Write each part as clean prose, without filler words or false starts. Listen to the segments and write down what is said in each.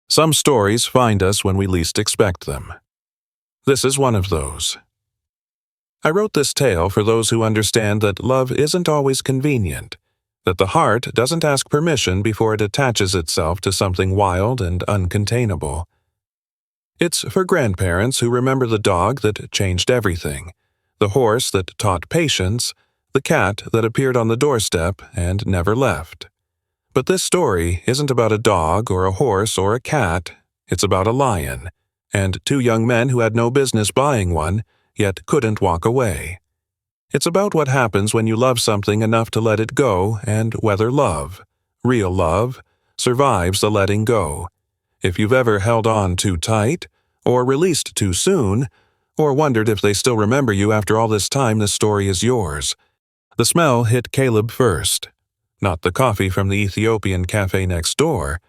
Some stories find us when we least expect them. This is one of those. I wrote this tale for those who understand that love isn't always convenient, that the heart doesn't ask permission before it attaches itself to something wild and uncontainable. It's for grandparents who remember the dog that changed everything, the horse that taught patience, the cat that appeared on the doorstep and never left. But this story isn't about a dog or a horse or a cat, it's about a lion, and two young men who had no business buying one, yet couldn't walk away. It's about what happens when you love something enough to let it go and whether love, real love, survives the letting go. If you've ever held on too tight, or released too soon, or wondered if they still remember you after all this time, this story is yours. The smell hit Caleb first. Not the coffee from the Ethiopian cafe next door,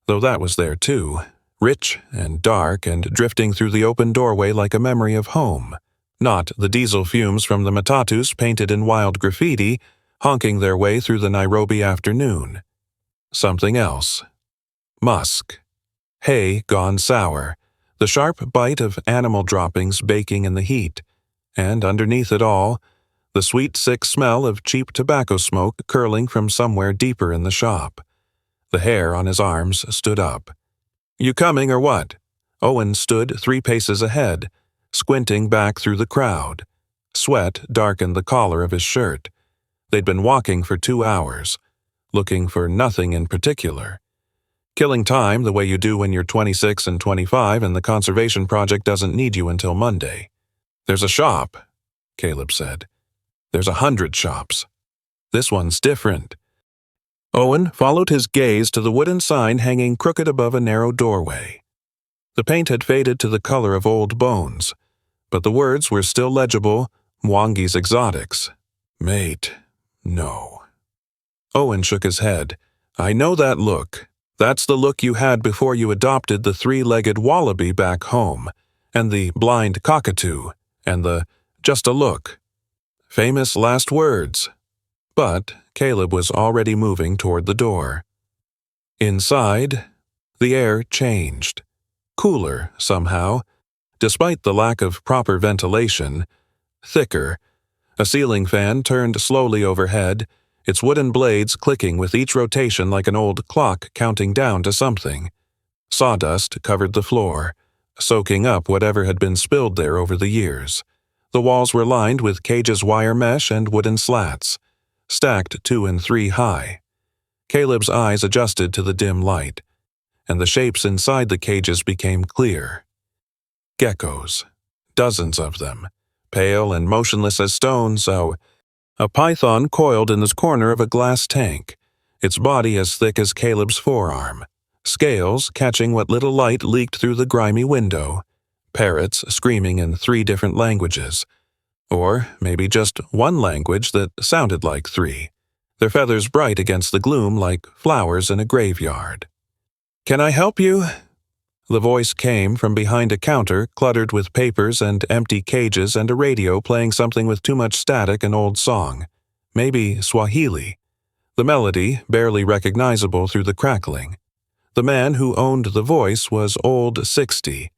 though that was there too, rich and dark and drifting through the open doorway like a memory of home. Not the diesel fumes from the matatus painted in wild graffiti, honking their way through the Nairobi afternoon. Something else. Musk. Hay gone sour. The sharp bite of animal droppings baking in the heat. And underneath it all, the sweet, sick smell of cheap tobacco smoke curling from somewhere deeper in the shop. The hair on his arms stood up. "You coming or what?" Owen stood 3 paces ahead, squinting back through the crowd. Sweat darkened the collar of his shirt. They'd been walking for 2 hours, looking for nothing in particular. Killing time the way you do when you're 26 and 25 and the conservation project doesn't need you until Monday. "There's a shop," Caleb said. "There's 100 shops. This one's different." Owen followed his gaze to the wooden sign hanging crooked above a narrow doorway. The paint had faded to the color of old bones, but the words were still legible, Mwangi's Exotics. "Mate, no." Owen shook his head. "I know that look. That's the look you had before you adopted the 3-legged wallaby back home, and the blind cockatoo, and the just a look. Famous last words." But Caleb was already moving toward the door. Inside, the air changed. Cooler, somehow, despite the lack of proper ventilation. Thicker. A ceiling fan turned slowly overhead, its wooden blades clicking with each rotation like an old clock counting down to something. Sawdust covered the floor, soaking up whatever had been spilled there over the years. The walls were lined with cages wire mesh and wooden slats, stacked 2 and 3 high. Caleb's eyes adjusted to the dim light, and the shapes inside the cages became clear. Geckos. Dozens of them, pale and motionless as stone, so a python coiled in the corner of a glass tank, its body as thick as Caleb's forearm, scales catching what little light leaked through the grimy window, parrots screaming in 3 different languages, or maybe just one language that sounded like 3, their feathers bright against the gloom like flowers in a graveyard. "Can I help you?" The voice came from behind a counter cluttered with papers and empty cages and a radio playing something with too much static, an old song, maybe Swahili. The melody barely recognizable through the crackling. The man who owned the voice was old 60,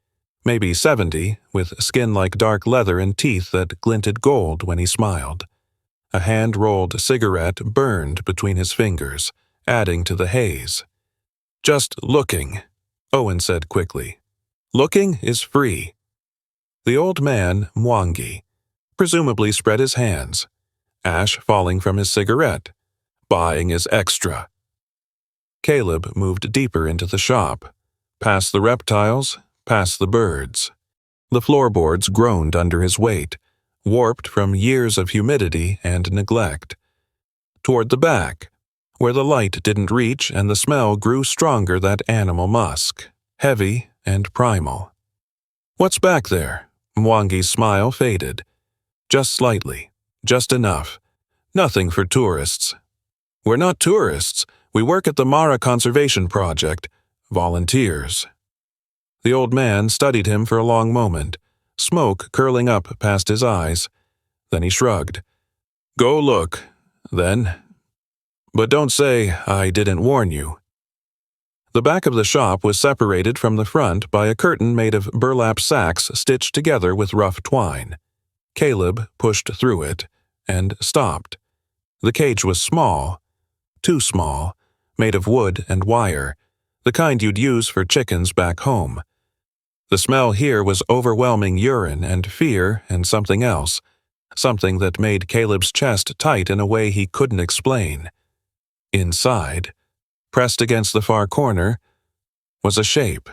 maybe 70, with skin like dark leather and teeth that glinted gold when he smiled. A hand-rolled cigarette burned between his fingers, adding to the haze. "Just looking," Owen said quickly. "Looking is free." The old man, Mwangi, presumably spread his hands, ash falling from his cigarette. "Buying is extra." Caleb moved deeper into the shop, past the reptiles, past the birds. The floorboards groaned under his weight, warped from years of humidity and neglect. Toward the back, where the light didn't reach and the smell grew stronger, that animal musk, heavy and primal. "What's back there?" Mwangi's smile faded. "Just slightly, just enough. Nothing for tourists." "We're not tourists. We work at the Mara Conservation Project. Volunteers." The old man studied him for a long moment, smoke curling up past his eyes. Then he shrugged. "Go look, then. But don't say I didn't warn you." The back of the shop was separated from the front by a curtain made of burlap sacks stitched together with rough twine. Caleb pushed through it and stopped. The cage was small, too small, made of wood and wire, the kind you'd use for chickens back home. The smell here was overwhelming urine and fear and something else, something that made Caleb's chest tight in a way he couldn't explain. Inside, pressed against the far corner, was a shape.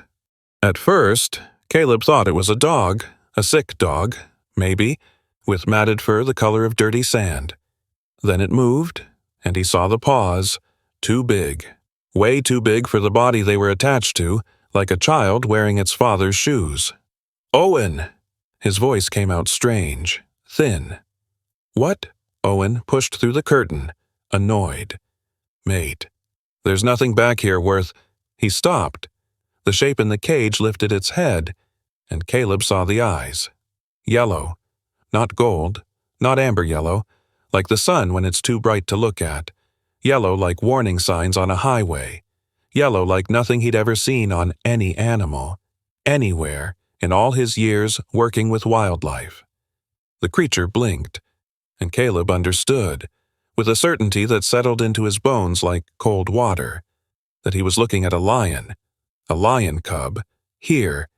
At first, Caleb thought it was a dog, a sick dog, maybe, with matted fur the color of dirty sand. Then it moved, and he saw the paws, too big, way too big for the body they were attached to, like a child wearing its father's shoes. "Owen!" His voice came out strange, thin. "What?" Owen pushed through the curtain, annoyed. "Mate, there's nothing back here worth—" He stopped. The shape in the cage lifted its head, and Caleb saw the eyes. Yellow. Not gold, not amber yellow, like the sun when it's too bright to look at. Yellow like warning signs on a highway. Yellow like nothing he'd ever seen on any animal, anywhere, in all his years working with wildlife. The creature blinked, and Caleb understood, with a certainty that settled into his bones like cold water, that he was looking at a lion cub, here,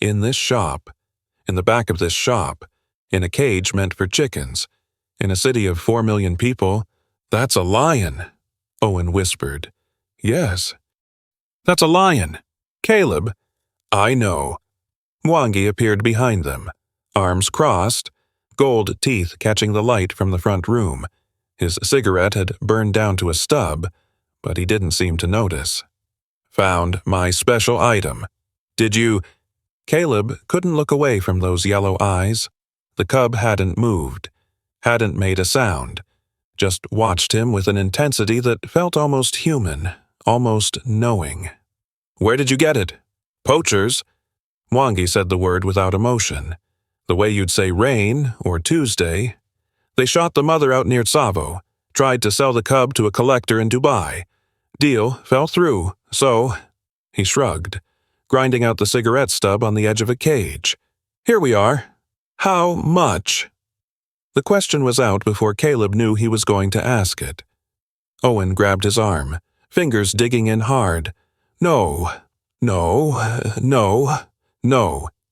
in this shop, in the back of this shop, in a cage meant for chickens, in a city of 4 million people. "That's a lion," Owen whispered. "Yes. That's a lion. Caleb." "I know." Mwangi appeared behind them, arms crossed, gold teeth catching the light from the front room. His cigarette had burned down to a stub, but he didn't seem to notice. "Found my special item. Did you—" Caleb couldn't look away from those yellow eyes. The cub hadn't moved, hadn't made a sound, just watched him with an intensity that felt almost human, almost knowing. "Where did you get it?" "Poachers." Mwangi said the word without emotion, the way you'd say rain or Tuesday. "They shot the mother out near Tsavo, tried to sell the cub to a collector in Dubai. Deal fell through, so—" He shrugged, grinding out the cigarette stub on the edge of a cage. "Here we are. How much?" The question was out before Caleb knew he was going to ask it. Owen grabbed his arm, fingers digging in hard. "No,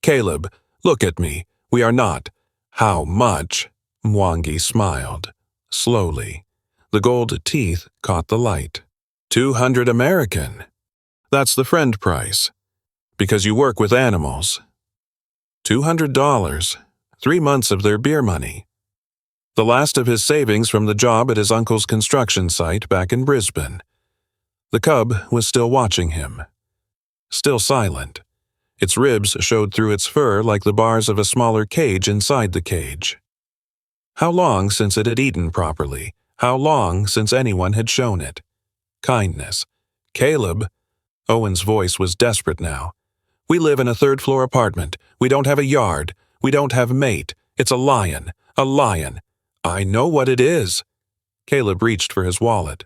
Caleb, look at me. We are not." "How much?" Mwangi smiled, slowly. The gold teeth caught the light. 200 American. That's the friend price. Because you work with animals. $200. 3 months of their beer money. The last of his savings from the job at his uncle's construction site back in Brisbane. The cub was still watching him. Still silent. Its ribs showed through its fur like the bars of a smaller cage inside the cage. How long since it had eaten properly? How long since anyone had shown it? Kindness. "Caleb," Owen's voice was desperate now. "We live in a third-floor apartment. We don't have a yard. We don't have mate. It's a lion. A lion. I know what it is." Caleb reached for his wallet.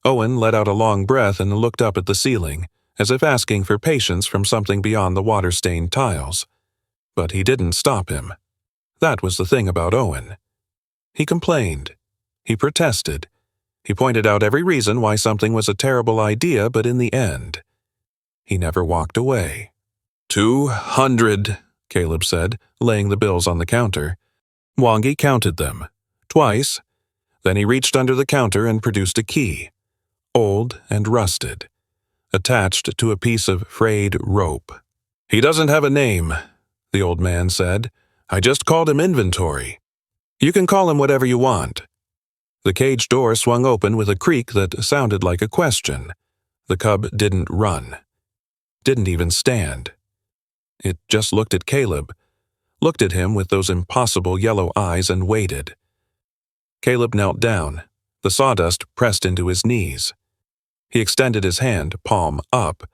Owen let out a long breath and looked up at the ceiling, as if asking for patience from something beyond the water-stained tiles. But he didn't stop him. That was the thing about Owen. He complained. He protested. He pointed out every reason why something was a terrible idea, but in the end, he never walked away. 200, Caleb said, laying the bills on the counter. Mwangi counted them. Twice. Then he reached under the counter and produced a key. Old and rusted. Attached to a piece of frayed rope. "He doesn't have a name," the old man said. "I just called him Inventory. You can call him whatever you want." The cage door swung open with a creak that sounded like a question. The cub didn't run. Didn't even stand. It just looked at Caleb, looked at him with those impossible yellow eyes and waited. Caleb knelt down, the sawdust pressed into his knees. He extended his hand, palm up,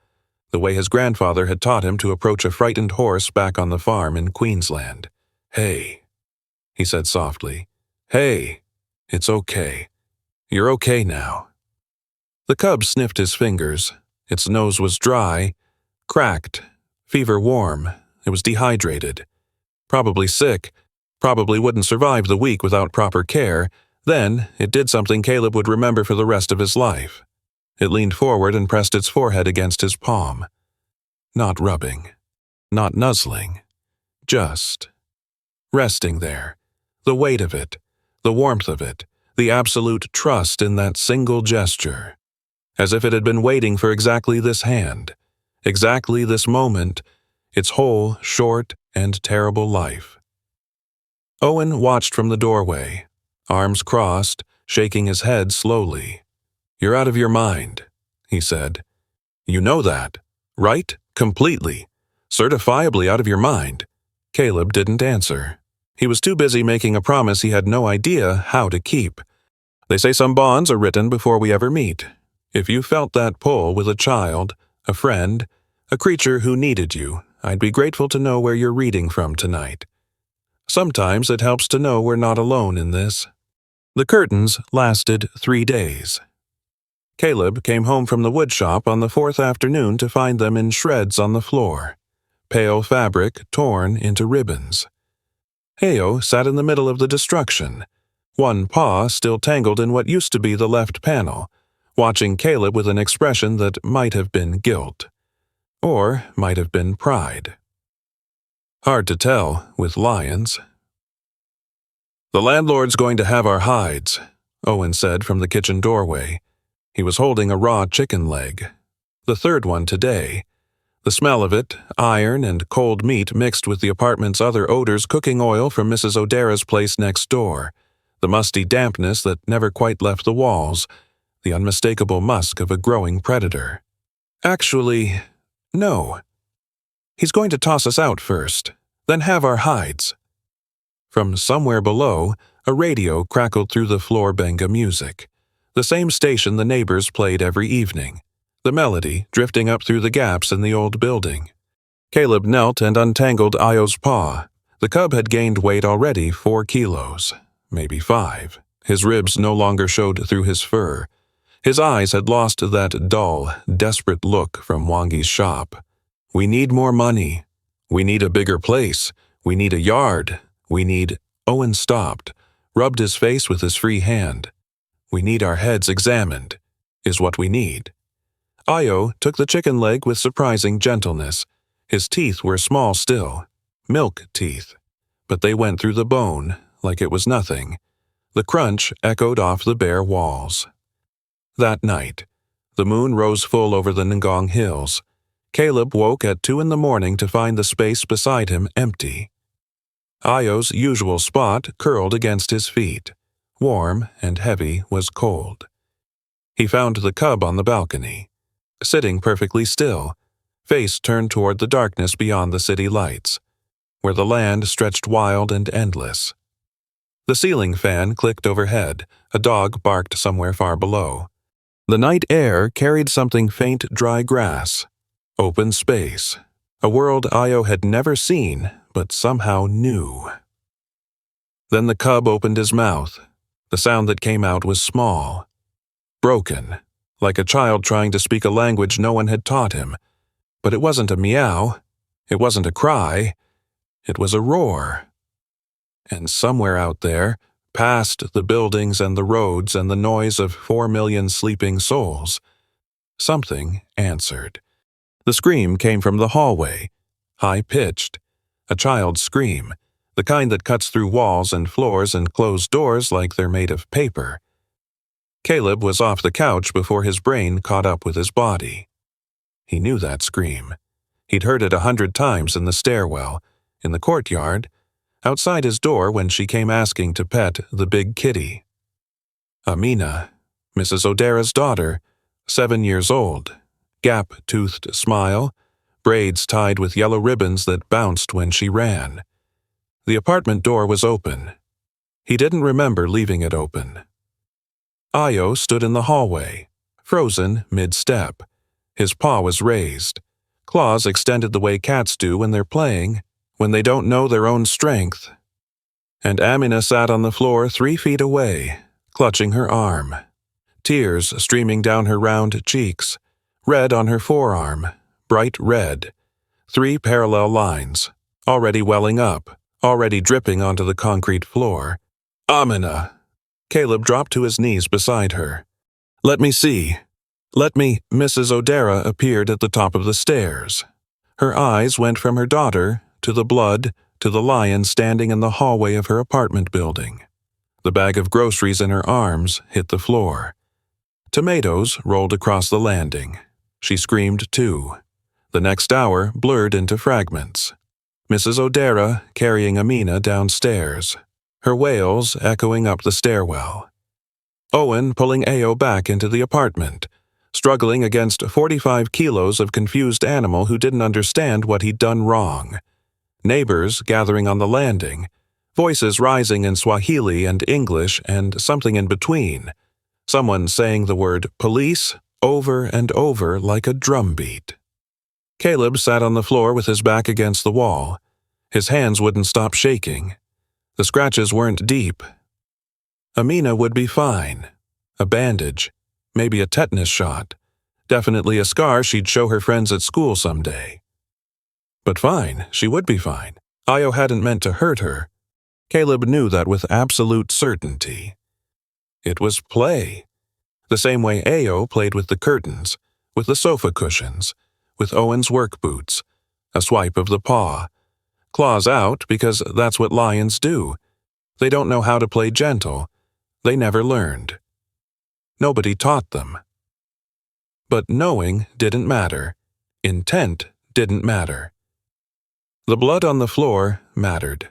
the way his grandfather had taught him to approach a frightened horse back on the farm in Queensland. "Hey," he said softly. "Hey, it's okay. You're okay now." The cub sniffed his fingers, Its nose was dry, cracked, fever warm. It was dehydrated. Probably sick, probably wouldn't survive the week without proper care. Then it did something Caleb would remember for the rest of his life. It leaned forward and pressed its forehead against his palm. Not rubbing, not nuzzling, just resting there. The weight of it, the warmth of it, the absolute trust in that single gesture. As if it had been waiting for exactly this hand, exactly this moment, its whole short and terrible life. Owen watched from the doorway, arms crossed, shaking his head slowly. "You're out of your mind," he said. "You know that, right? Completely. Certifiably out of your mind." Caleb didn't answer. He was too busy making a promise he had no idea how to keep. They say some bonds are written before we ever meet. If you felt that pull with a child, a friend, a creature who needed you, I'd be grateful to know where you're reading from tonight. Sometimes it helps to know we're not alone in this. The curtains lasted 3 days. Caleb came home from the woodshop on the 4th afternoon to find them in shreds on the floor, pale fabric torn into ribbons. Heo sat in the middle of the destruction, one paw still tangled in what used to be the left panel, watching Caleb with an expression that might have been guilt, or might have been pride. Hard to tell with lions. "The landlord's going to have our hides," Owen said from the kitchen doorway. He was holding a raw chicken leg, the third one today. The smell of it, iron and cold meat mixed with the apartment's other odors, cooking oil from Mrs. O'Dara's place next door, the musty dampness that never quite left the walls, the unmistakable musk of a growing predator. Actually, no. He's going to toss us out first, then have our hides. From somewhere below, a radio crackled through the floor benga music, the same station the neighbors played every evening, the melody drifting up through the gaps in the old building. Caleb knelt and untangled Io's paw. The cub had gained weight already, 4 kilos, maybe 5. His ribs no longer showed through his fur. His eyes had lost that dull, desperate look from Wangi's shop. "We need more money. We need a bigger place. We need a yard. We need—" Owen stopped, rubbed his face with his free hand. "We need our heads examined, is what we need." Io took the chicken leg with surprising gentleness. His teeth were small still, milk teeth, but they went through the bone like it was nothing. The crunch echoed off the bare walls. That night, the moon rose full over the Ngong Hills. Caleb woke at 2 a.m. to find the space beside him empty. Io's usual spot curled against his feet. Warm and heavy was cold. He found the cub on the balcony, sitting perfectly still, face turned toward the darkness beyond the city lights, where the land stretched wild and endless. The ceiling fan clicked overhead. A dog barked somewhere far below. The night air carried something faint, dry grass, open space, a world Io had never seen but somehow knew. Then the cub opened his mouth. The sound that came out was small, broken, like a child trying to speak a language no one had taught him. But it wasn't a meow, it wasn't a cry, it was a roar. And somewhere out there, past the buildings and the roads and the noise of 4 million sleeping souls, something answered. The scream came from the hallway, high-pitched, a child's scream, the kind that cuts through walls and floors and closed doors like they're made of paper. Caleb was off the couch before his brain caught up with his body. He knew that scream. He'd heard it 100 times in the stairwell, in the courtyard, outside his door when she came asking to pet the big kitty. Amina, Mrs. O'Dara's daughter, 7 years old, gap-toothed smile, braids tied with yellow ribbons that bounced when she ran. The apartment door was open. He didn't remember leaving it open. Io stood in the hallway, frozen mid-step. His paw was raised. Claws extended the way cats do when they're playing, when they don't know their own strength. And Amina sat on the floor 3 feet away, clutching her arm, tears streaming down her round cheeks, Red on her forearm, bright red. 3 parallel lines, already welling up, already dripping onto the concrete floor. Amina! Caleb dropped to his knees beside her. Let me see. Mrs. O'Dara appeared at the top of the stairs. Her eyes went from her daughter, to the blood, to the lion standing in the hallway of her apartment building. The bag of groceries in her arms hit the floor. Tomatoes rolled across the landing. She screamed too. The next hour blurred into fragments. Mrs. O'Dara carrying Amina downstairs, her wails echoing up the stairwell. Owen pulling Ayo back into the apartment, struggling against 45 kilos of confused animal who didn't understand what he'd done wrong. Neighbors gathering on the landing, voices rising in Swahili and English and something in between. Someone saying the word police over and over like a drumbeat. Caleb sat on the floor with his back against the wall. His hands wouldn't stop shaking. The scratches weren't deep. Amina would be fine. A bandage, maybe a tetanus shot, definitely a scar she'd show her friends at school someday. But fine, she would be fine. Ayo hadn't meant to hurt her. Caleb knew that with absolute certainty. It was play. The same way Ayo played with the curtains, with the sofa cushions, with Owen's work boots, a swipe of the paw. Claws out because that's what lions do. They don't know how to play gentle. They never learned. Nobody taught them. But knowing didn't matter. Intent didn't matter. The blood on the floor mattered.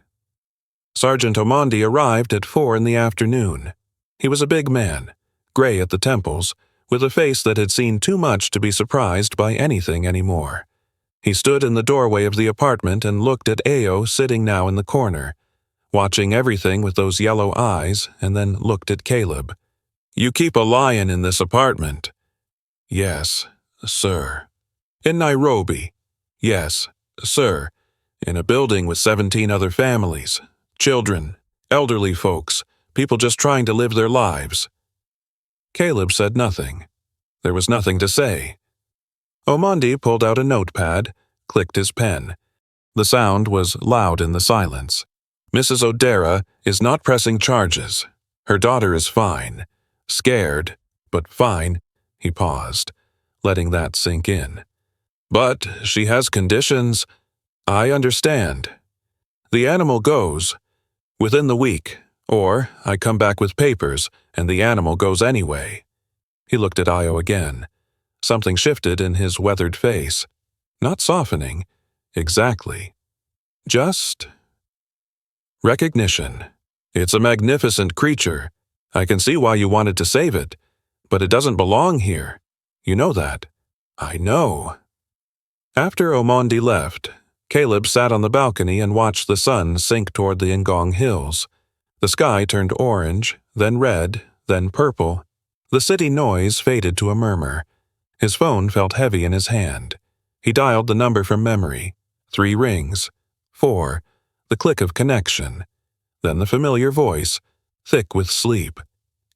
Sergeant Omondi arrived at 4 in the afternoon. He was a big man, gray at the temples, with a face that had seen too much to be surprised by anything anymore. He stood in the doorway of the apartment and looked at Ayo sitting now in the corner, watching everything with those yellow eyes, and then looked at Caleb. You keep a lion in this apartment? Yes, sir. In Nairobi? Yes, sir. In a building with 17 other families, children, elderly folks, people just trying to live their lives. Caleb said nothing. There was nothing to say. Omondi pulled out a notepad, clicked his pen. The sound was loud in the silence. Mrs. O'Dara is not pressing charges. Her daughter is fine. Scared, but fine. He paused, letting that sink in. But she has conditions. I understand. The animal goes within the week, or I come back with papers and the animal goes anyway. He looked at Ayo again. Something shifted in his weathered face. Not softening. Exactly. Just recognition. It's a magnificent creature. I can see why you wanted to save it, but it doesn't belong here. You know that. I know. After Omondi left, Caleb sat on the balcony and watched the sun sink toward the Ngong Hills. The sky turned orange, then red, then purple. The city noise faded to a murmur. His phone felt heavy in his hand. He dialed the number from memory. 3 rings. 4. The click of connection. Then the familiar voice, thick with sleep.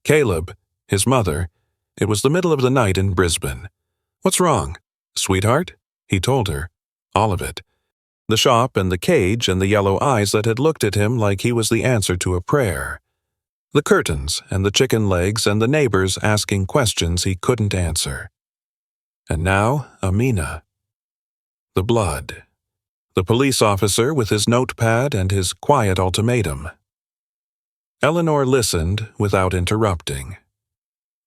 Caleb, his mother. It was the middle of the night in Brisbane. What's wrong, sweetheart? He told her. All of it. The shop and the cage and the yellow eyes that had looked at him like he was the answer to a prayer. The curtains and the chicken legs and the neighbors asking questions he couldn't answer. And now, Amina. The blood. The police officer with his notepad and his quiet ultimatum. Eleanor listened without interrupting.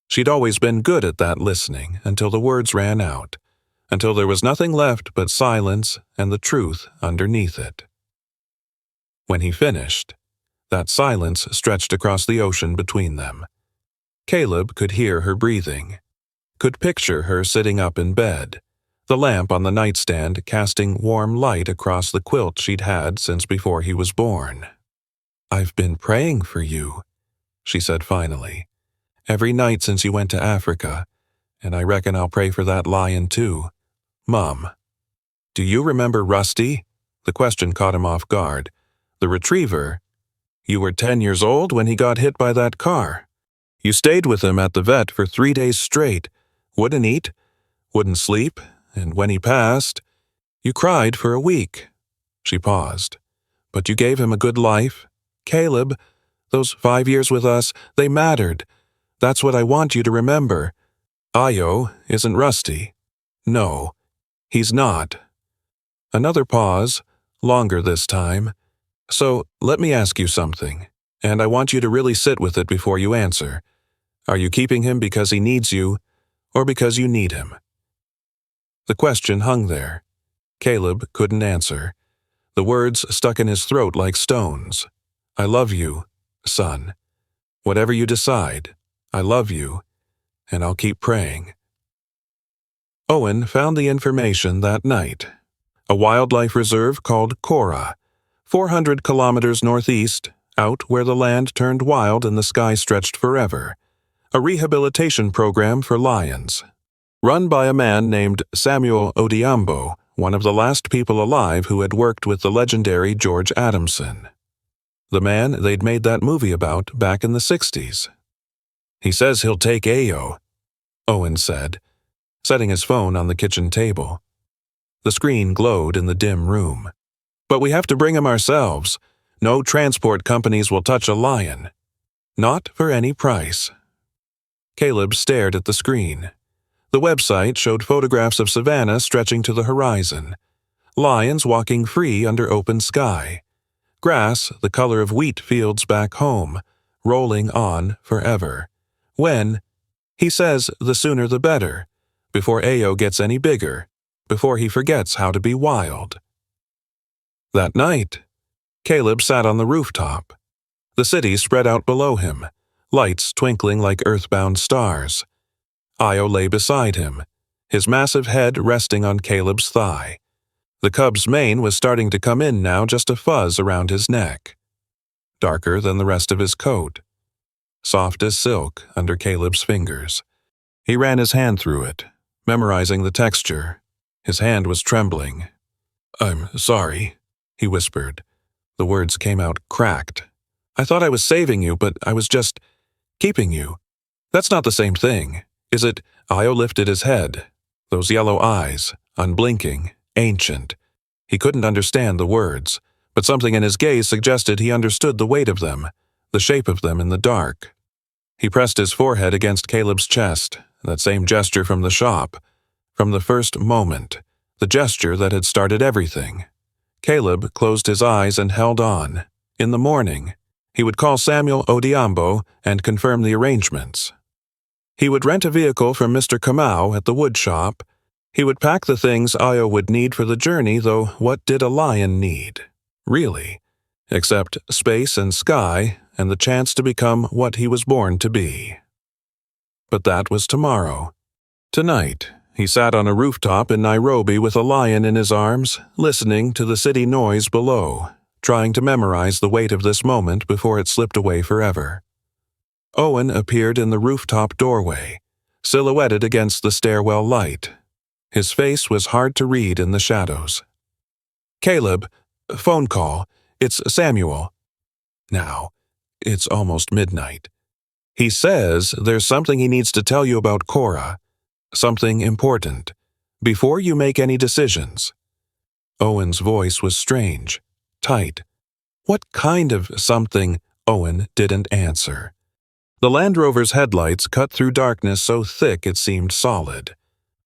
She'd always been good at that listening until the words ran out, until there was nothing left but silence and the truth underneath it. When he finished, that silence stretched across the ocean between them. Caleb could hear her breathing, could picture her sitting up in bed, the lamp on the nightstand casting warm light across the quilt she'd had since before he was born. I've been praying for you, she said finally. Every night since you went to Africa, and I reckon I'll pray for that lion too. Mom. Do you remember Rusty? The question caught him off guard. The retriever. You were 10 years old when he got hit by that car. You stayed with him at the vet for 3 days straight. Wouldn't eat. wouldn't sleep, and when he passed, you cried for a week." She paused. "But you gave him a good life. Caleb, those 5 years with us, they mattered. That's what I want you to remember. Io isn't Rusty. No, he's not." Another pause, longer this time. "So, let me ask you something, and I want you to really sit with it before you answer. Are you keeping him because he needs you, or because you need him?" The question hung there. Caleb couldn't answer. The words stuck in his throat like stones. "I love you, son. Whatever you decide, I love you, and I'll keep praying." Owen found the information that night. A wildlife reserve called Cora, 400 kilometers northeast, out where the land turned wild and the sky stretched forever. A rehabilitation program for lions, run by a man named Samuel Odiambo, one of the last people alive who had worked with the legendary George Adamson. The man they'd made that movie about back in the 60s. "He says he'll take Ayo," Owen said, setting his phone on the kitchen table. The screen glowed in the dim room. "But we have to bring him ourselves. No transport companies will touch a lion. Not for any price." Caleb stared at the screen. The website showed photographs of savanna stretching to the horizon, lions walking free under open sky, grass the color of wheat fields back home, rolling on forever. When, he says, the sooner the better, before Ayo gets any bigger, before he forgets how to be wild. That night, Caleb sat on the rooftop. The city spread out below him, lights twinkling like earthbound stars. Ayo lay beside him, his massive head resting on Caleb's thigh. The cub's mane was starting to come in now, just a fuzz around his neck. Darker than the rest of his coat. Soft as silk under Caleb's fingers. He ran his hand through it, memorizing the texture. His hand was trembling. "I'm sorry," he whispered. The words came out cracked. "I thought I was saving you, but I was just keeping you. That's not the same thing, is it?" Ayo lifted his head. Those yellow eyes, unblinking, ancient. He couldn't understand the words, but something in his gaze suggested he understood the weight of them, the shape of them in the dark. He pressed his forehead against Caleb's chest, that same gesture from the shop, from the first moment, the gesture that had started everything. Caleb closed his eyes and held on. In the morning, he would call Samuel Odiambo and confirm the arrangements. He would rent a vehicle from Mr. Kamau at the wood shop. He would pack the things Ayo would need for the journey, though what did a lion need, really? Except space and sky and the chance to become what he was born to be. But that was tomorrow. Tonight, he sat on a rooftop in Nairobi with a lion in his arms, listening to the city noise below, trying to memorize the weight of this moment before it slipped away forever. Owen appeared in the rooftop doorway, silhouetted against the stairwell light. His face was hard to read in the shadows. "Caleb, phone call. It's Samuel." Now, it's almost midnight. "He says there's something he needs to tell you about Cora. Something important. Before you make any decisions." Owen's voice was strange, tight. What kind of something? Owen didn't answer. The Land Rover's headlights cut through darkness so thick it seemed solid.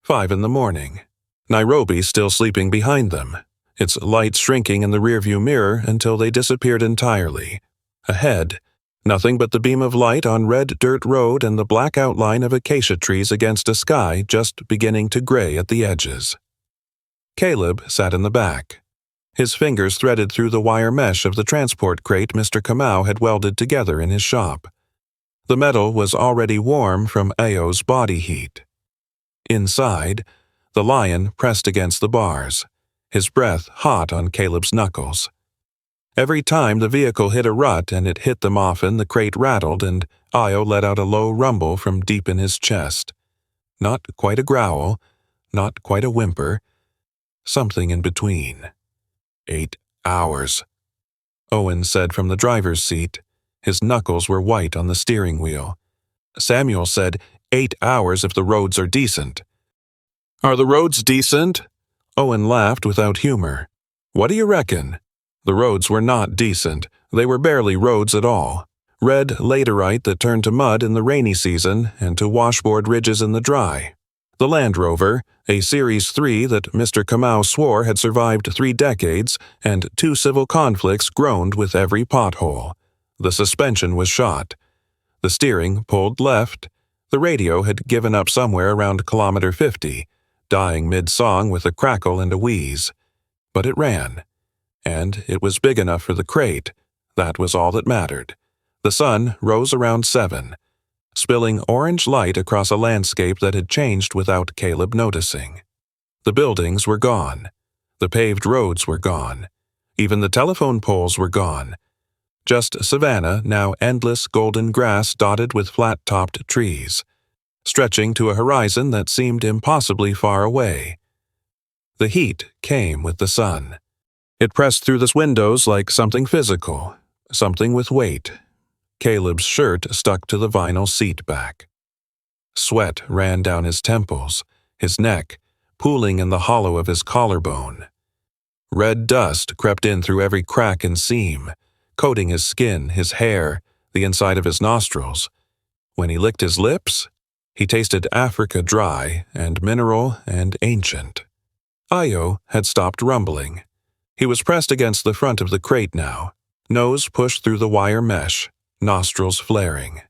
5 a.m. Nairobi still sleeping behind them, its lights shrinking in the rearview mirror until they disappeared entirely. Ahead, nothing but the beam of light on red dirt road and the black outline of acacia trees against a sky just beginning to gray at the edges. Caleb sat in the back. His fingers threaded through the wire mesh of the transport crate Mr. Kamau had welded together in his shop. The metal was already warm from Ayo's body heat. Inside, the lion pressed against the bars, his breath hot on Caleb's knuckles. Every time the vehicle hit a rut and it hit them often, the crate rattled and Ayo let out a low rumble from deep in his chest. Not quite a growl, not quite a whimper, something in between. 8 hours, Owen said from the driver's seat. His knuckles were white on the steering wheel. Samuel said 8 hours if the roads are decent. Are the roads decent? Owen laughed without humor. What do you reckon? The roads were not decent. They were barely roads at all. Red laterite that turned to mud in the rainy season and to washboard ridges in the dry. The Land Rover, a Series 3 that Mr. Kamau swore had survived 3 decades and 2 civil conflicts, groaned with every pothole. The suspension was shot. The steering pulled left. The radio had given up somewhere around kilometer 50, dying mid-song with a crackle and a wheeze. But it ran. And it was big enough for the crate. That was all that mattered. The sun rose around 7, spilling orange light across a landscape that had changed without Caleb noticing. The buildings were gone. The paved roads were gone. Even the telephone poles were gone. Just savanna, now endless golden grass dotted with flat-topped trees, stretching to a horizon that seemed impossibly far away. The heat came with the sun. It pressed through the windows like something physical, something with weight. Caleb's shirt stuck to the vinyl seat back. Sweat ran down his temples, his neck, pooling in the hollow of his collarbone. Red dust crept in through every crack and seam, coating his skin, his hair, the inside of his nostrils. When he licked his lips, he tasted Africa dry and mineral and ancient. Io had stopped rumbling. He was pressed against the front of the crate now, nose pushed through the wire mesh, nostrils flaring.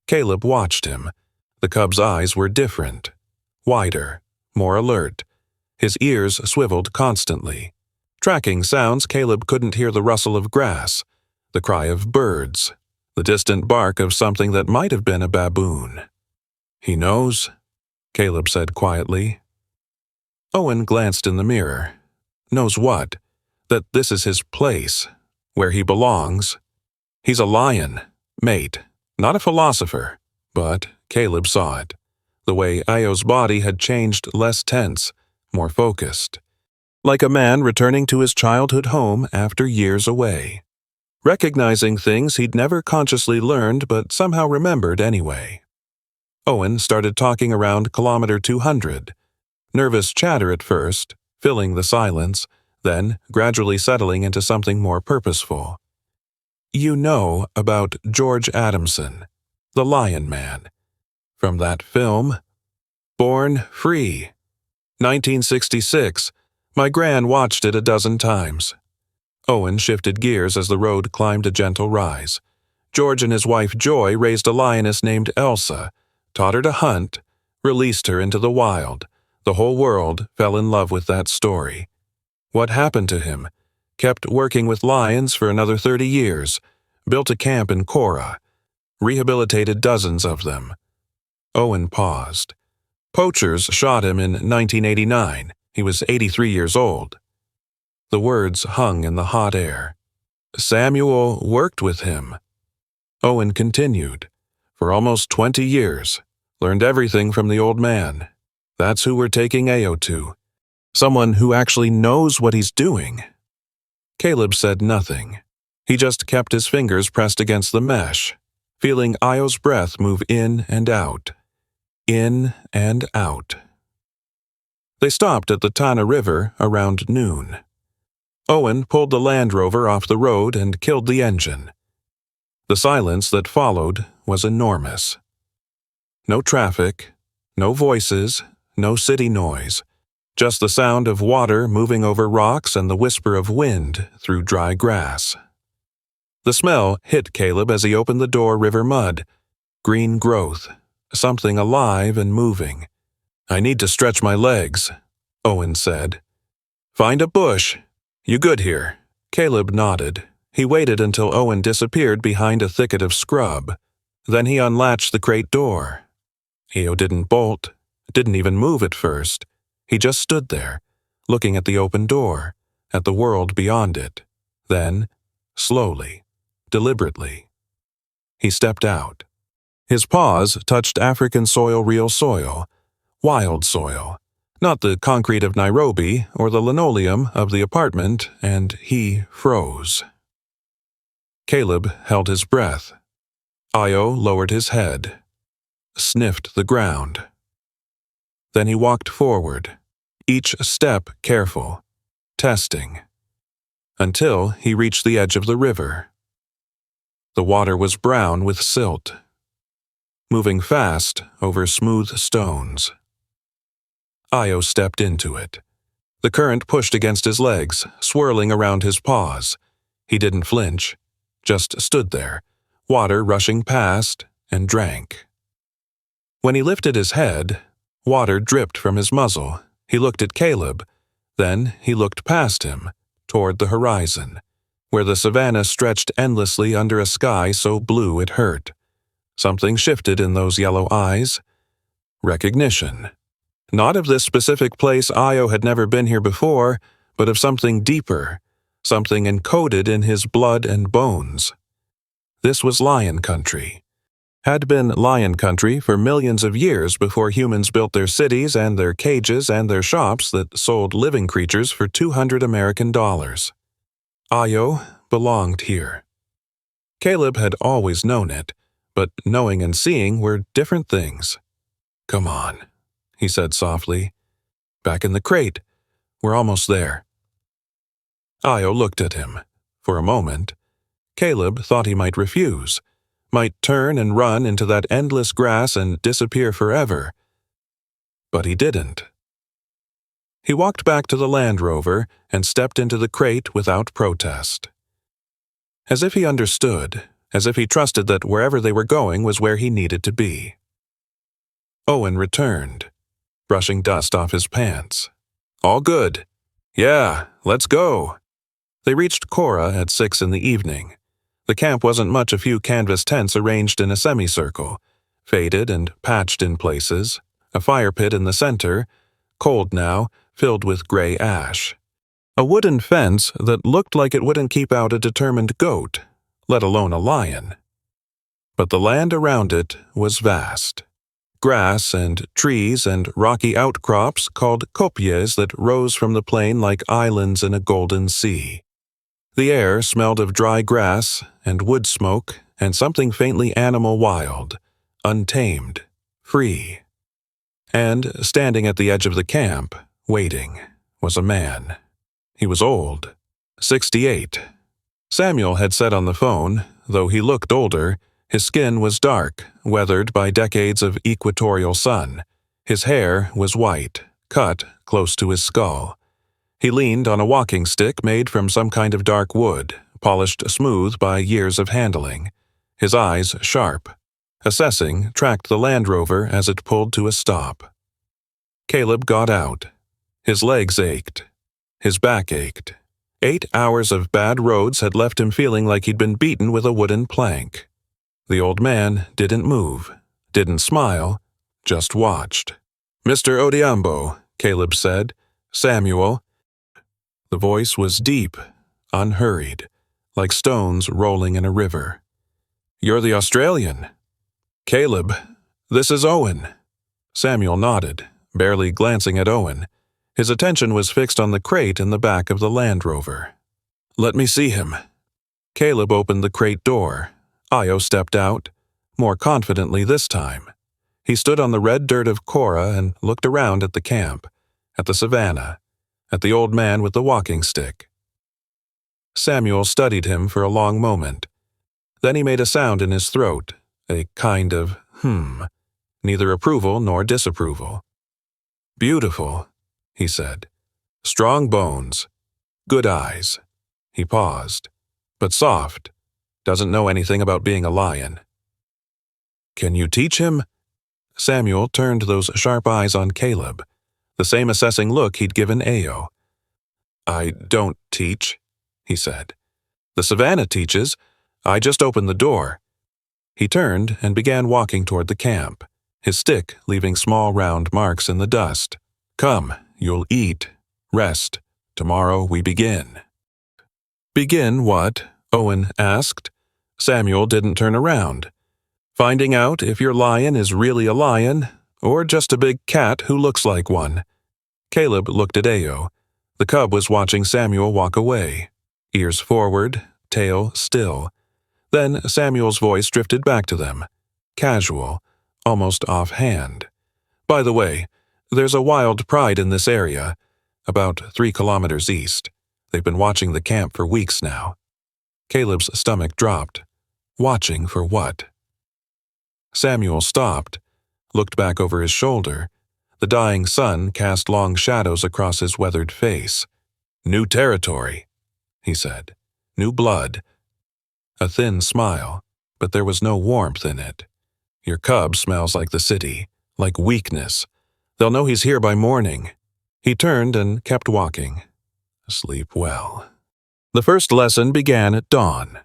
Caleb watched him. The cub's eyes were different, wider, more alert. His ears swiveled constantly. Tracking sounds, Caleb couldn't hear the rustle of grass, the cry of birds, the distant bark of something that might have been a baboon. He knows, Caleb said quietly. Owen glanced in the mirror. Knows what? That this is his place, where he belongs. He's a lion, mate, not a philosopher, but Caleb saw it. The way Io's body had changed, less tense, more focused. Like a man returning to his childhood home after years away. Recognizing things he'd never consciously learned but somehow remembered anyway. Owen started talking around kilometer 200. Nervous chatter at first, filling the silence, then gradually settling into something more purposeful. You know about George Adamson, the Lion Man. From that film, Born Free. 1966. My gran watched it a dozen times. Owen shifted gears as the road climbed a gentle rise. George and his wife Joy raised a lioness named Elsa, taught her to hunt, released her into the wild. The whole world fell in love with that story. What happened to him? Kept working with lions for another 30 years, built a camp in Cora, rehabilitated dozens of them. Owen paused. Poachers shot him in 1989. He was 83 years old. The words hung in the hot air. Samuel worked with him. Owen continued. For almost 20 years. Learned everything from the old man. That's who we're taking Ao to. Someone who actually knows what he's doing. Caleb said nothing. He just kept his fingers pressed against the mesh, feeling Io's breath move in and out. In and out. They stopped at the Tana River around noon. Owen pulled the Land Rover off the road and killed the engine. The silence that followed was enormous. No traffic, no voices, no city noise, just the sound of water moving over rocks and the whisper of wind through dry grass. The smell hit Caleb as he opened the door. River mud, green growth, something alive and moving. I need to stretch my legs, Owen said. Find a bush. You good here? Caleb nodded. He waited until Owen disappeared behind a thicket of scrub. Then he unlatched the crate door. Ao didn't bolt, didn't even move at first. He just stood there, looking at the open door, at the world beyond it. Then, slowly, deliberately, he stepped out. His paws touched African soil, real soil, wild soil, not the concrete of Nairobi or the linoleum of the apartment, and he froze. Caleb held his breath. Io lowered his head, sniffed the ground. Then he walked forward, each step careful, testing, until he reached the edge of the river. The water was brown with silt, moving fast over smooth stones. Io stepped into it. The current pushed against his legs, swirling around his paws. He didn't flinch, just stood there, water rushing past, and drank. When he lifted his head, water dripped from his muzzle. He looked at Caleb. Then he looked past him, toward the horizon, where the savannah stretched endlessly under a sky so blue it hurt. Something shifted in those yellow eyes. Recognition. Not of this specific place Io had never been here before, but of something deeper, something encoded in his blood and bones. This was lion country. Had been lion country for millions of years before humans built their cities and their cages and their shops that sold living creatures for $200 American. Io belonged here. Caleb had always known it, but knowing and seeing were different things. "Come on," he said softly. "Back in the crate. We're almost there." Io looked at him. For a moment, Caleb thought he might refuse, might turn and run into that endless grass and disappear forever. But he didn't. He walked back to the Land Rover and stepped into the crate without protest. As if he understood, as if he trusted that wherever they were going was where he needed to be. Owen returned, brushing dust off his pants. "All good. Yeah, let's go." They reached Cora at 6 in the evening. The camp wasn't much, a few canvas tents arranged in a semicircle, faded and patched in places, a fire pit in the center, cold now, filled with gray ash. A wooden fence that looked like it wouldn't keep out a determined goat, let alone a lion. But the land around it was vast. Grass and trees and rocky outcrops called kopjes that rose from the plain like islands in a golden sea. The air smelled of dry grass and wood smoke and something faintly animal wild, untamed, free. And standing at the edge of the camp, waiting, was a man. He was old, 68. Samuel had said on the phone, though he looked older, his skin was dark, weathered by decades of equatorial sun. His hair was white, cut close to his skull. He leaned on a walking stick made from some kind of dark wood, polished smooth by years of handling. His eyes sharp. Assessing, tracked the Land Rover as it pulled to a stop. Caleb got out. His legs ached. His back ached. 8 hours of bad roads had left him feeling like he'd been beaten with a wooden plank. The old man didn't move, didn't smile, just watched. "Mr. Odiambo," Caleb said. "Samuel." The voice was deep, unhurried, like stones rolling in a river. "You're the Australian." "Caleb, this is Owen." Samuel nodded, barely glancing at Owen. His attention was fixed on the crate in the back of the Land Rover. "Let me see him." Caleb opened the crate door. Io stepped out, more confidently this time. He stood on the red dirt of Cora and looked around at the camp, at the savannah, at the old man with the walking stick. Samuel studied him for a long moment. Then he made a sound in his throat, a kind of neither approval nor disapproval. "Beautiful," he said. "Strong bones. Good eyes." He paused. "But soft. Doesn't know anything about being a lion." "Can you teach him?" Samuel turned those sharp eyes on Caleb, the same assessing look he'd given Ao. "I don't teach," he said. "The savannah teaches. I just opened the door." He turned and began walking toward the camp, his stick leaving small round marks in the dust. "Come, you'll eat. Rest. Tomorrow we begin." "Begin what?" Owen asked. Samuel didn't turn around. "Finding out if your lion is really a lion, or just a big cat who looks like one." Caleb looked at Ao. The cub was watching Samuel walk away, ears forward, tail still. Then Samuel's voice drifted back to them, casual, almost offhand. "By the way, There's a wild pride in this area, about 3 kilometers east. They've been watching the camp for weeks now. Caleb's stomach dropped. Watching for what? Samuel stopped, looked back over his shoulder. The dying sun cast long shadows across his weathered face. New territory, he said. New blood. A thin smile, but there was no warmth in it. Your cub smells like the city, like weakness. They'll know he's here by morning. He turned and kept walking. Sleep well. The first lesson began at dawn.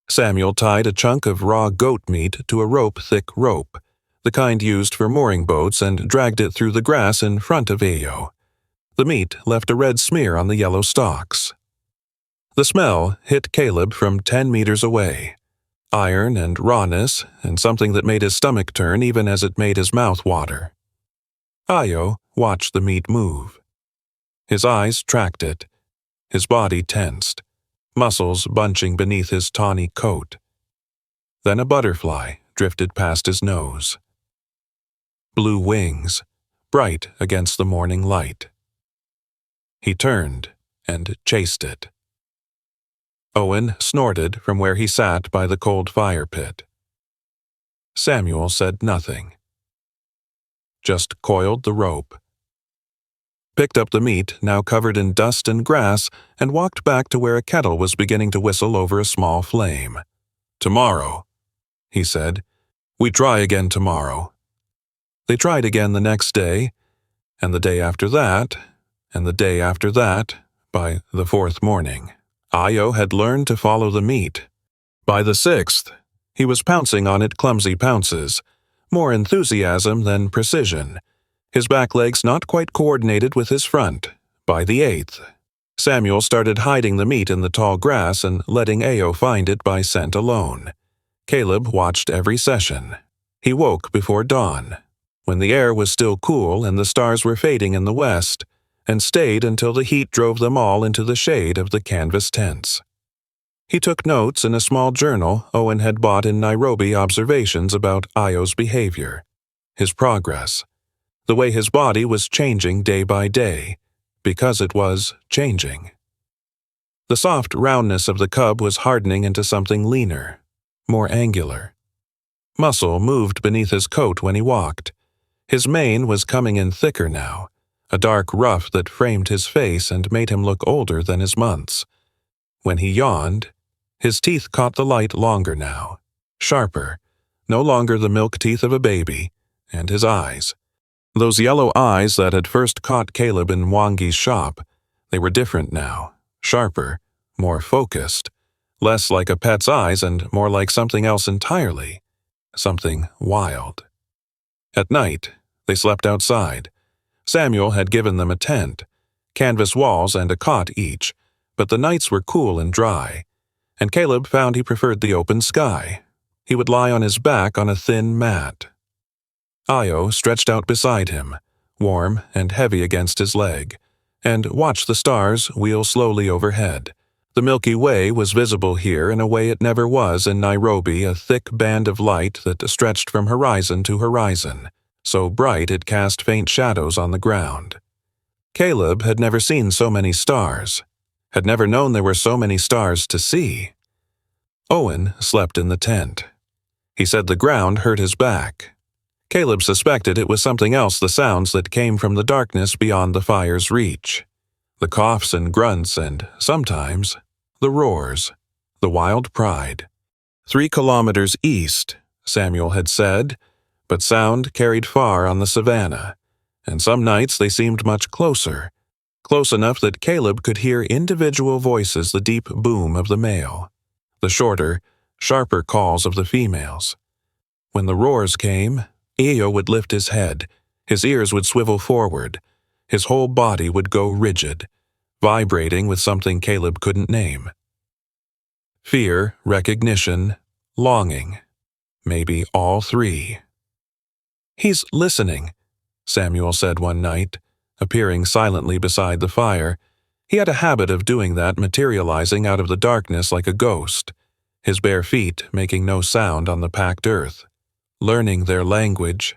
Samuel tied a chunk of raw goat meat to a rope-thick rope, the kind used for mooring boats, and dragged it through the grass in front of Ayo. The meat left a red smear on the yellow stalks. The smell hit Caleb from 10 meters away. Iron and rawness, and something that made his stomach turn even as it made his mouth water. Ayo watched the meat move. His eyes tracked it. His body tensed, muscles bunching beneath his tawny coat. Then a butterfly drifted past his nose. Blue wings, bright against the morning light. He turned and chased it. Owen snorted from where he sat by the cold fire pit. Samuel said nothing. Just coiled the rope. Picked up the meat, now covered in dust and grass, and walked back to where a kettle was beginning to whistle over a small flame. "Tomorrow," he said. "We try again tomorrow." They tried again the next day, and the day after that, and the day after that. By the 4th morning, Ayo had learned to follow the meat. By the 6th, he was pouncing on it clumsy pounces, more enthusiasm than precision, his back legs not quite coordinated with his front. By the 8th, Samuel started hiding the meat in the tall grass and letting Ayo find it by scent alone. Caleb watched every session. He woke before dawn, when the air was still cool and the stars were fading in the west, and stayed until the heat drove them all into the shade of the canvas tents. He took notes in a small journal Owen had bought in Nairobi, observations about Ayo's behavior, his progress, the way his body was changing day by day, because it was changing. The soft roundness of the cub was hardening into something leaner, more angular. Muscle moved beneath his coat when he walked. His mane was coming in thicker now, a dark ruff that framed his face and made him look older than his months. When he yawned, his teeth caught the light longer now, sharper, no longer the milk teeth of a baby, and his eyes. Those yellow eyes that had first caught Caleb in Mwangi's shop, they were different now, sharper, more focused, less like a pet's eyes and more like something else entirely, something wild. At night, they slept outside. Samuel had given them a tent, canvas walls and a cot each, but the nights were cool and dry, and Caleb found he preferred the open sky. He would lie on his back on a thin mat. Ayo stretched out beside him, warm and heavy against his leg, and watched the stars wheel slowly overhead. The Milky Way was visible here in a way it never was in Nairobi, a thick band of light that stretched from horizon to horizon, so bright it cast faint shadows on the ground. Caleb had never seen so many stars, had never known there were so many stars to see. Owen slept in the tent. He said the ground hurt his back. Caleb suspected it was something else, the sounds that came from the darkness beyond the fire's reach. The coughs and grunts and, sometimes, the roars, the wild pride. 3 kilometers east, Samuel had said, but sound carried far on the savannah, and some nights they seemed much closer, close enough that Caleb could hear individual voices, the deep boom of the male, the shorter, sharper calls of the females. When the roars came, Ayo would lift his head, his ears would swivel forward, his whole body would go rigid, vibrating with something Caleb couldn't name. Fear, recognition, longing, maybe all three. "He's listening," Samuel said one night, appearing silently beside the fire. He had a habit of doing that, materializing out of the darkness like a ghost, his bare feet making no sound on the packed earth. Learning their language.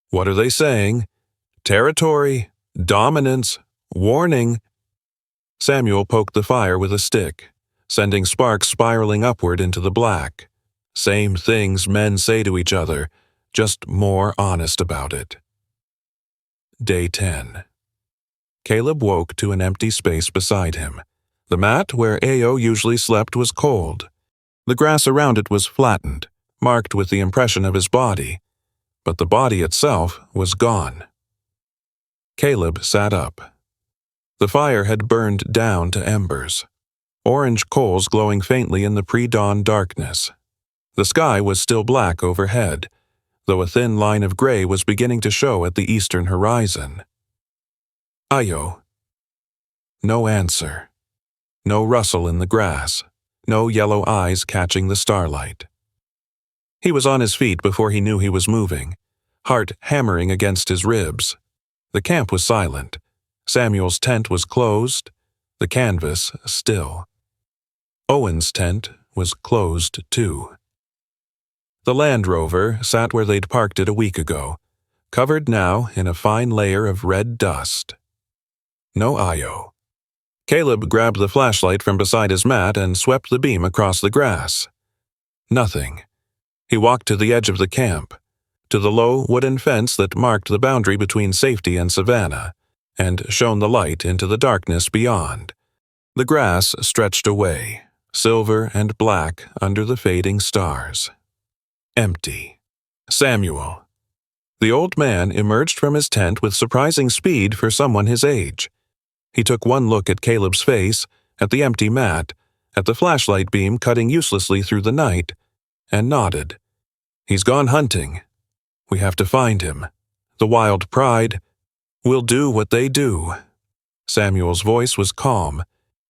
"What are they saying?" Territory, dominance, warning. Samuel poked the fire with a stick, sending sparks spiraling upward into the black. Same things men say to each other, just more honest about it. Day 10. Caleb woke to an empty space beside him. The mat where Ao usually slept was cold. The grass around it was flattened, marked with the impression of his body, but the body itself was gone. Caleb sat up. The fire had burned down to embers, orange coals glowing faintly in the pre-dawn darkness. The sky was still black overhead, though a thin line of gray was beginning to show at the eastern horizon. Ayo. No answer. No rustle in the grass. No yellow eyes catching the starlight. He was on his feet before he knew he was moving, heart hammering against his ribs. The camp was silent. Samuel's tent was closed, the canvas still. Owen's tent was closed too. The Land Rover sat where they'd parked it a week ago, covered now in a fine layer of red dust. No Ayo. Caleb grabbed the flashlight from beside his mat and swept the beam across the grass. Nothing. He walked to the edge of the camp, to the low wooden fence that marked the boundary between safety and savanna, and shone the light into the darkness beyond. The grass stretched away, silver and black under the fading stars. Empty. Samuel. The old man emerged from his tent with surprising speed for someone his age. He took one look at Caleb's face, at the empty mat, at the flashlight beam cutting uselessly through the night, and nodded. He's gone hunting. We have to find him. The wild pride will do what they do. Samuel's voice was calm,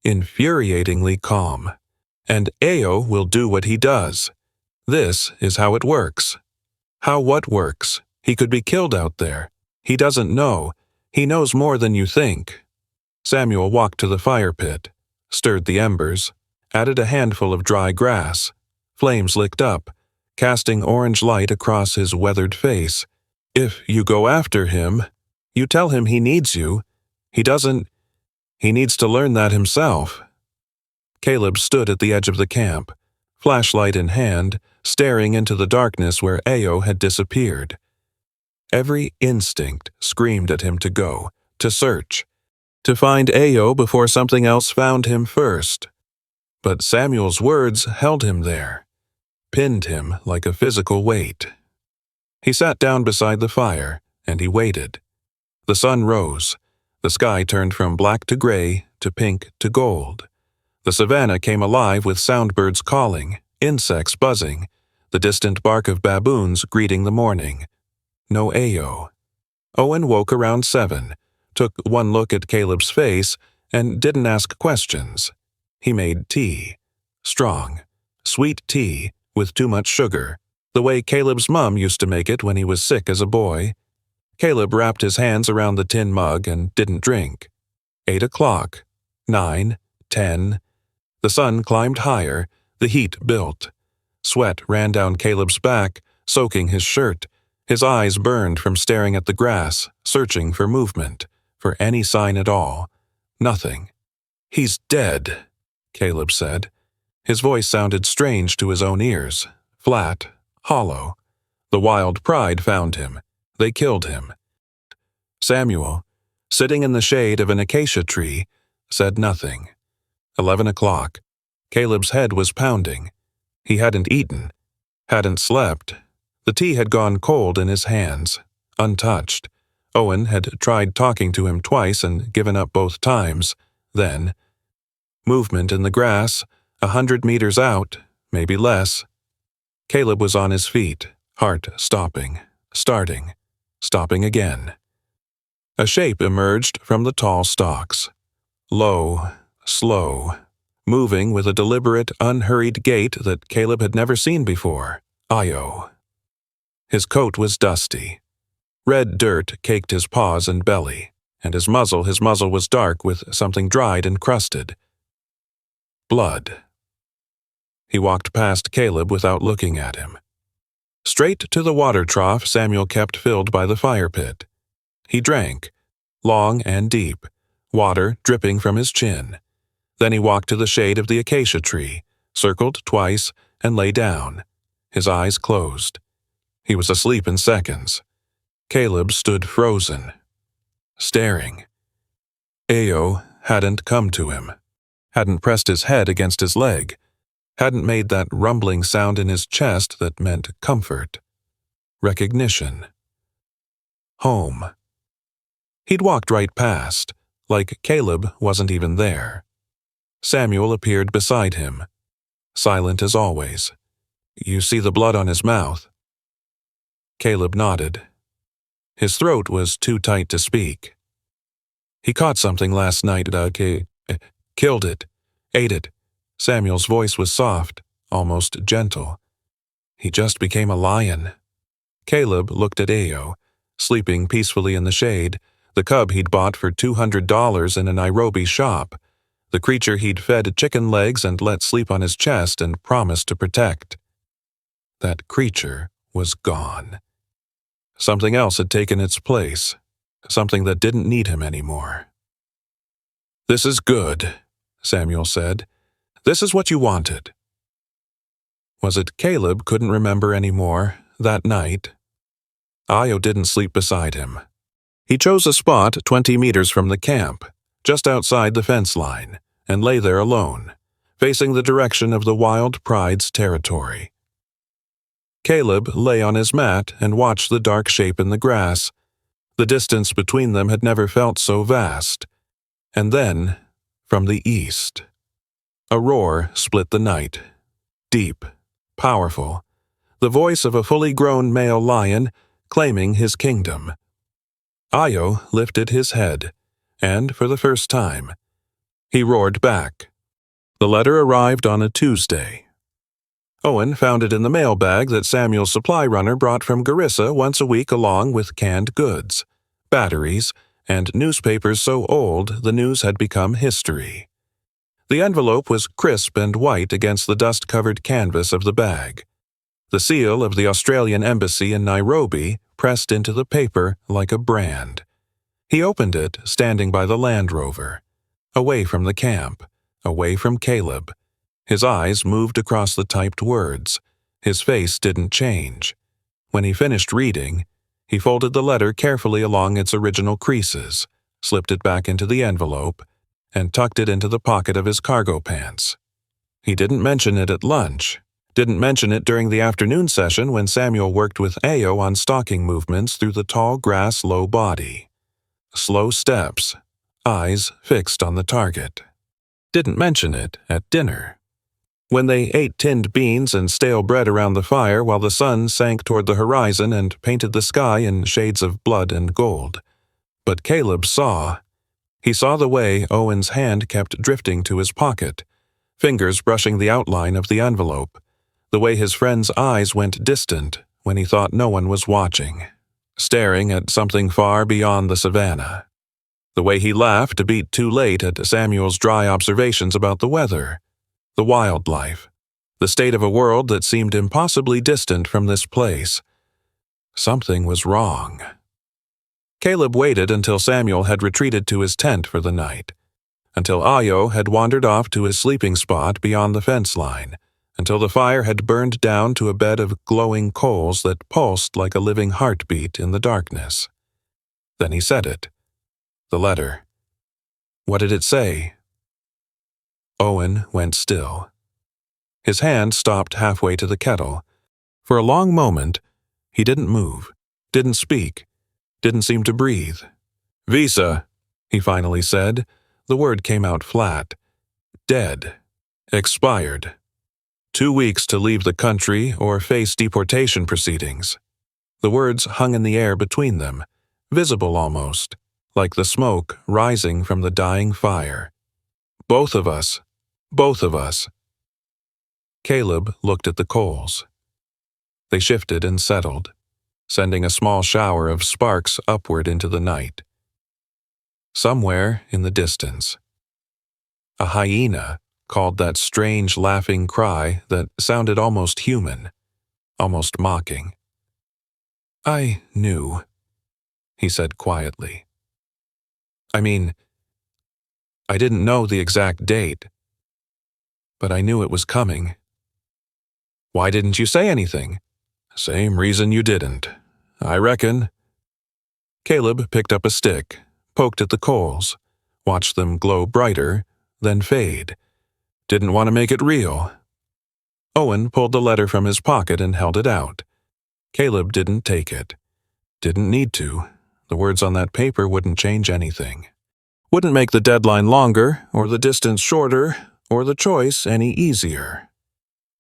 infuriatingly calm. And Ao will do what he does. This is how it works. How what works? He could be killed out there. He doesn't know. He knows more than you think. Samuel walked to the fire pit, stirred the embers, added a handful of dry grass. Flames licked up, casting orange light across his weathered face. If you go after him, you tell him he needs you. He doesn't. He needs to learn that himself. Caleb stood at the edge of the camp, flashlight in hand, staring into the darkness where Ao had disappeared. Every instinct screamed at him to go, to search, to find Ao before something else found him first. But Samuel's words held him there, pinned him like a physical weight. He sat down beside the fire, and he waited. The sun rose. The sky turned from black to gray, to pink to gold. The savanna came alive with soundbirds calling, insects buzzing, the distant bark of baboons greeting the morning. No Ao. Owen woke around 7, took one look at Caleb's face, and didn't ask questions. He made tea. Strong, sweet tea with too much sugar, the way Caleb's mom used to make it when he was sick as a boy. Caleb wrapped his hands around the tin mug and didn't drink. 8 o'clock, 9, 10. The sun climbed higher, the heat built. Sweat ran down Caleb's back, soaking his shirt. His eyes burned from staring at the grass, searching for movement, for any sign at all. Nothing. He's dead, Caleb said. His voice sounded strange to his own ears, flat, hollow. The wild pride found him. They killed him. Samuel, sitting in the shade of an acacia tree, said nothing. 11 o'clock. Caleb's head was pounding. He hadn't eaten, hadn't slept. The tea had gone cold in his hands, untouched. Owen had tried talking to him twice and given up both times. Then, movement in the grass, 100 meters out, maybe less. Caleb was on his feet, heart stopping, starting, stopping again. A shape emerged from the tall stalks. Low, slow, moving with a deliberate, unhurried gait that Caleb had never seen before. Ayo. His coat was dusty. Red dirt caked his paws and belly, and his muzzle was dark with something dried and crusted. Blood. He walked past Caleb without looking at him. Straight to the water trough Samuel kept filled by the fire pit. He drank, long and deep, water dripping from his chin. Then he walked to the shade of the acacia tree, circled twice, and lay down, his eyes closed. He was asleep in seconds. Caleb stood frozen, staring. Ayo hadn't come to him, hadn't pressed his head against his leg, hadn't made that rumbling sound in his chest that meant comfort, recognition, home. He'd walked right past, like Caleb wasn't even there. Samuel appeared beside him, silent as always. "You see the blood on his mouth?" Caleb nodded. His throat was too tight to speak. "He caught something last night, killed it, ate it." Samuel's voice was soft, almost gentle. "He just became a lion." Caleb looked at Ayo, sleeping peacefully in the shade, the cub he'd bought for $200 in a Nairobi shop, the creature he'd fed chicken legs and let sleep on his chest and promised to protect. That creature was gone. Something else had taken its place, something that didn't need him anymore. "This is good," Samuel said. "This is what you wanted." Was it Caleb couldn't remember anymore that night? Ayo didn't sleep beside him. He chose a spot 20 meters from the camp, just outside the fence line, and lay there alone, facing the direction of the Wild Pride's territory. Caleb lay on his mat and watched the dark shape in the grass. The distance between them had never felt so vast. And then, from the east, a roar split the night, deep, powerful, the voice of a fully grown male lion claiming his kingdom. Ayo lifted his head, and for the first time, he roared back. The letter arrived on a Tuesday. Owen found it in the mailbag that Samuel's supply runner brought from Garissa once a week along with canned goods, batteries, and newspapers so old the news had become history. The envelope was crisp and white against the dust-covered canvas of the bag. The seal of the Australian Embassy in Nairobi pressed into the paper like a brand. He opened it, standing by the Land Rover, away from the camp, away from Caleb. His eyes moved across the typed words. His face didn't change. When he finished reading, he folded the letter carefully along its original creases, slipped it back into the envelope, and tucked it into the pocket of his cargo pants. He didn't mention it at lunch, didn't mention it during the afternoon session when Samuel worked with Ayo on stalking movements through the tall grass low body. Slow steps, eyes fixed on the target. Didn't mention it at dinner, when they ate tinned beans and stale bread around the fire while the sun sank toward the horizon and painted the sky in shades of blood and gold. But Caleb saw. He saw the way Owen's hand kept drifting to his pocket, fingers brushing the outline of the envelope, the way his friend's eyes went distant when he thought no one was watching, staring at something far beyond the savannah, the way he laughed a beat too late at Samuel's dry observations about the weather, the wildlife, the state of a world that seemed impossibly distant from this place. Something was wrong. Caleb waited until Samuel had retreated to his tent for the night, until Ayo had wandered off to his sleeping spot beyond the fence line, until the fire had burned down to a bed of glowing coals that pulsed like a living heartbeat in the darkness. Then he said it. The letter. What did it say? Owen went still. His hand stopped halfway to the kettle. For a long moment, he didn't move, didn't speak, didn't seem to breathe. "Visa," he finally said. The word came out flat. "Dead. Expired. 2 weeks to leave the country or face deportation proceedings." The words hung in the air between them, visible almost, like the smoke rising from the dying fire. Both of us. Both of us." Caleb looked at the coals. They shifted and settled, sending a small shower of sparks upward into the night. Somewhere in the distance, a hyena called that strange laughing cry that sounded almost human, almost mocking. "I knew," he said quietly. I mean, I didn't know the exact date, but I knew it was coming. Why didn't you say anything? Same reason you didn't, I reckon. Caleb picked up a stick, poked at the coals, watched them glow brighter, then fade. Didn't want to make it real. Owen pulled the letter from his pocket and held it out. Caleb didn't take it. Didn't need to. The words on that paper wouldn't change anything. Wouldn't make the deadline longer, or the distance shorter, or the choice any easier.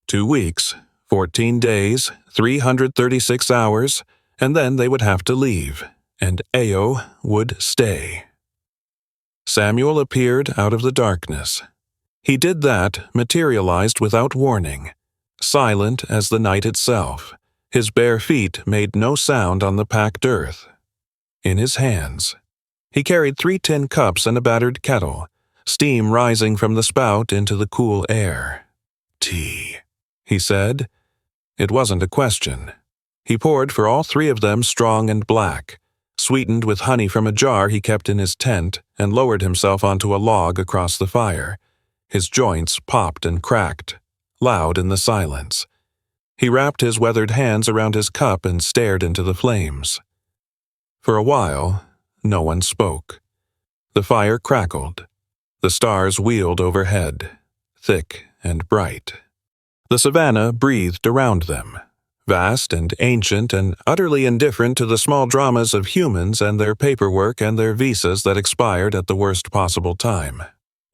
2 weeks, 14 days, 336 hours, and then they would have to leave, and Ao would stay. Samuel appeared out of the darkness. He did that, materialized without warning. Silent as the night itself, his bare feet made no sound on the packed earth. In his hands, he carried 3 tin cups and a battered kettle, steam rising from the spout into the cool air. Tea, he said. It wasn't a question. He poured for all 3 of them strong and black, sweetened with honey from a jar he kept in his tent, and lowered himself onto a log across the fire. His joints popped and cracked, loud in the silence. He wrapped his weathered hands around his cup and stared into the flames. For a while, no one spoke. The fire crackled. The stars wheeled overhead, thick and bright. The savannah breathed around them, vast and ancient and utterly indifferent to the small dramas of humans and their paperwork and their visas that expired at the worst possible time.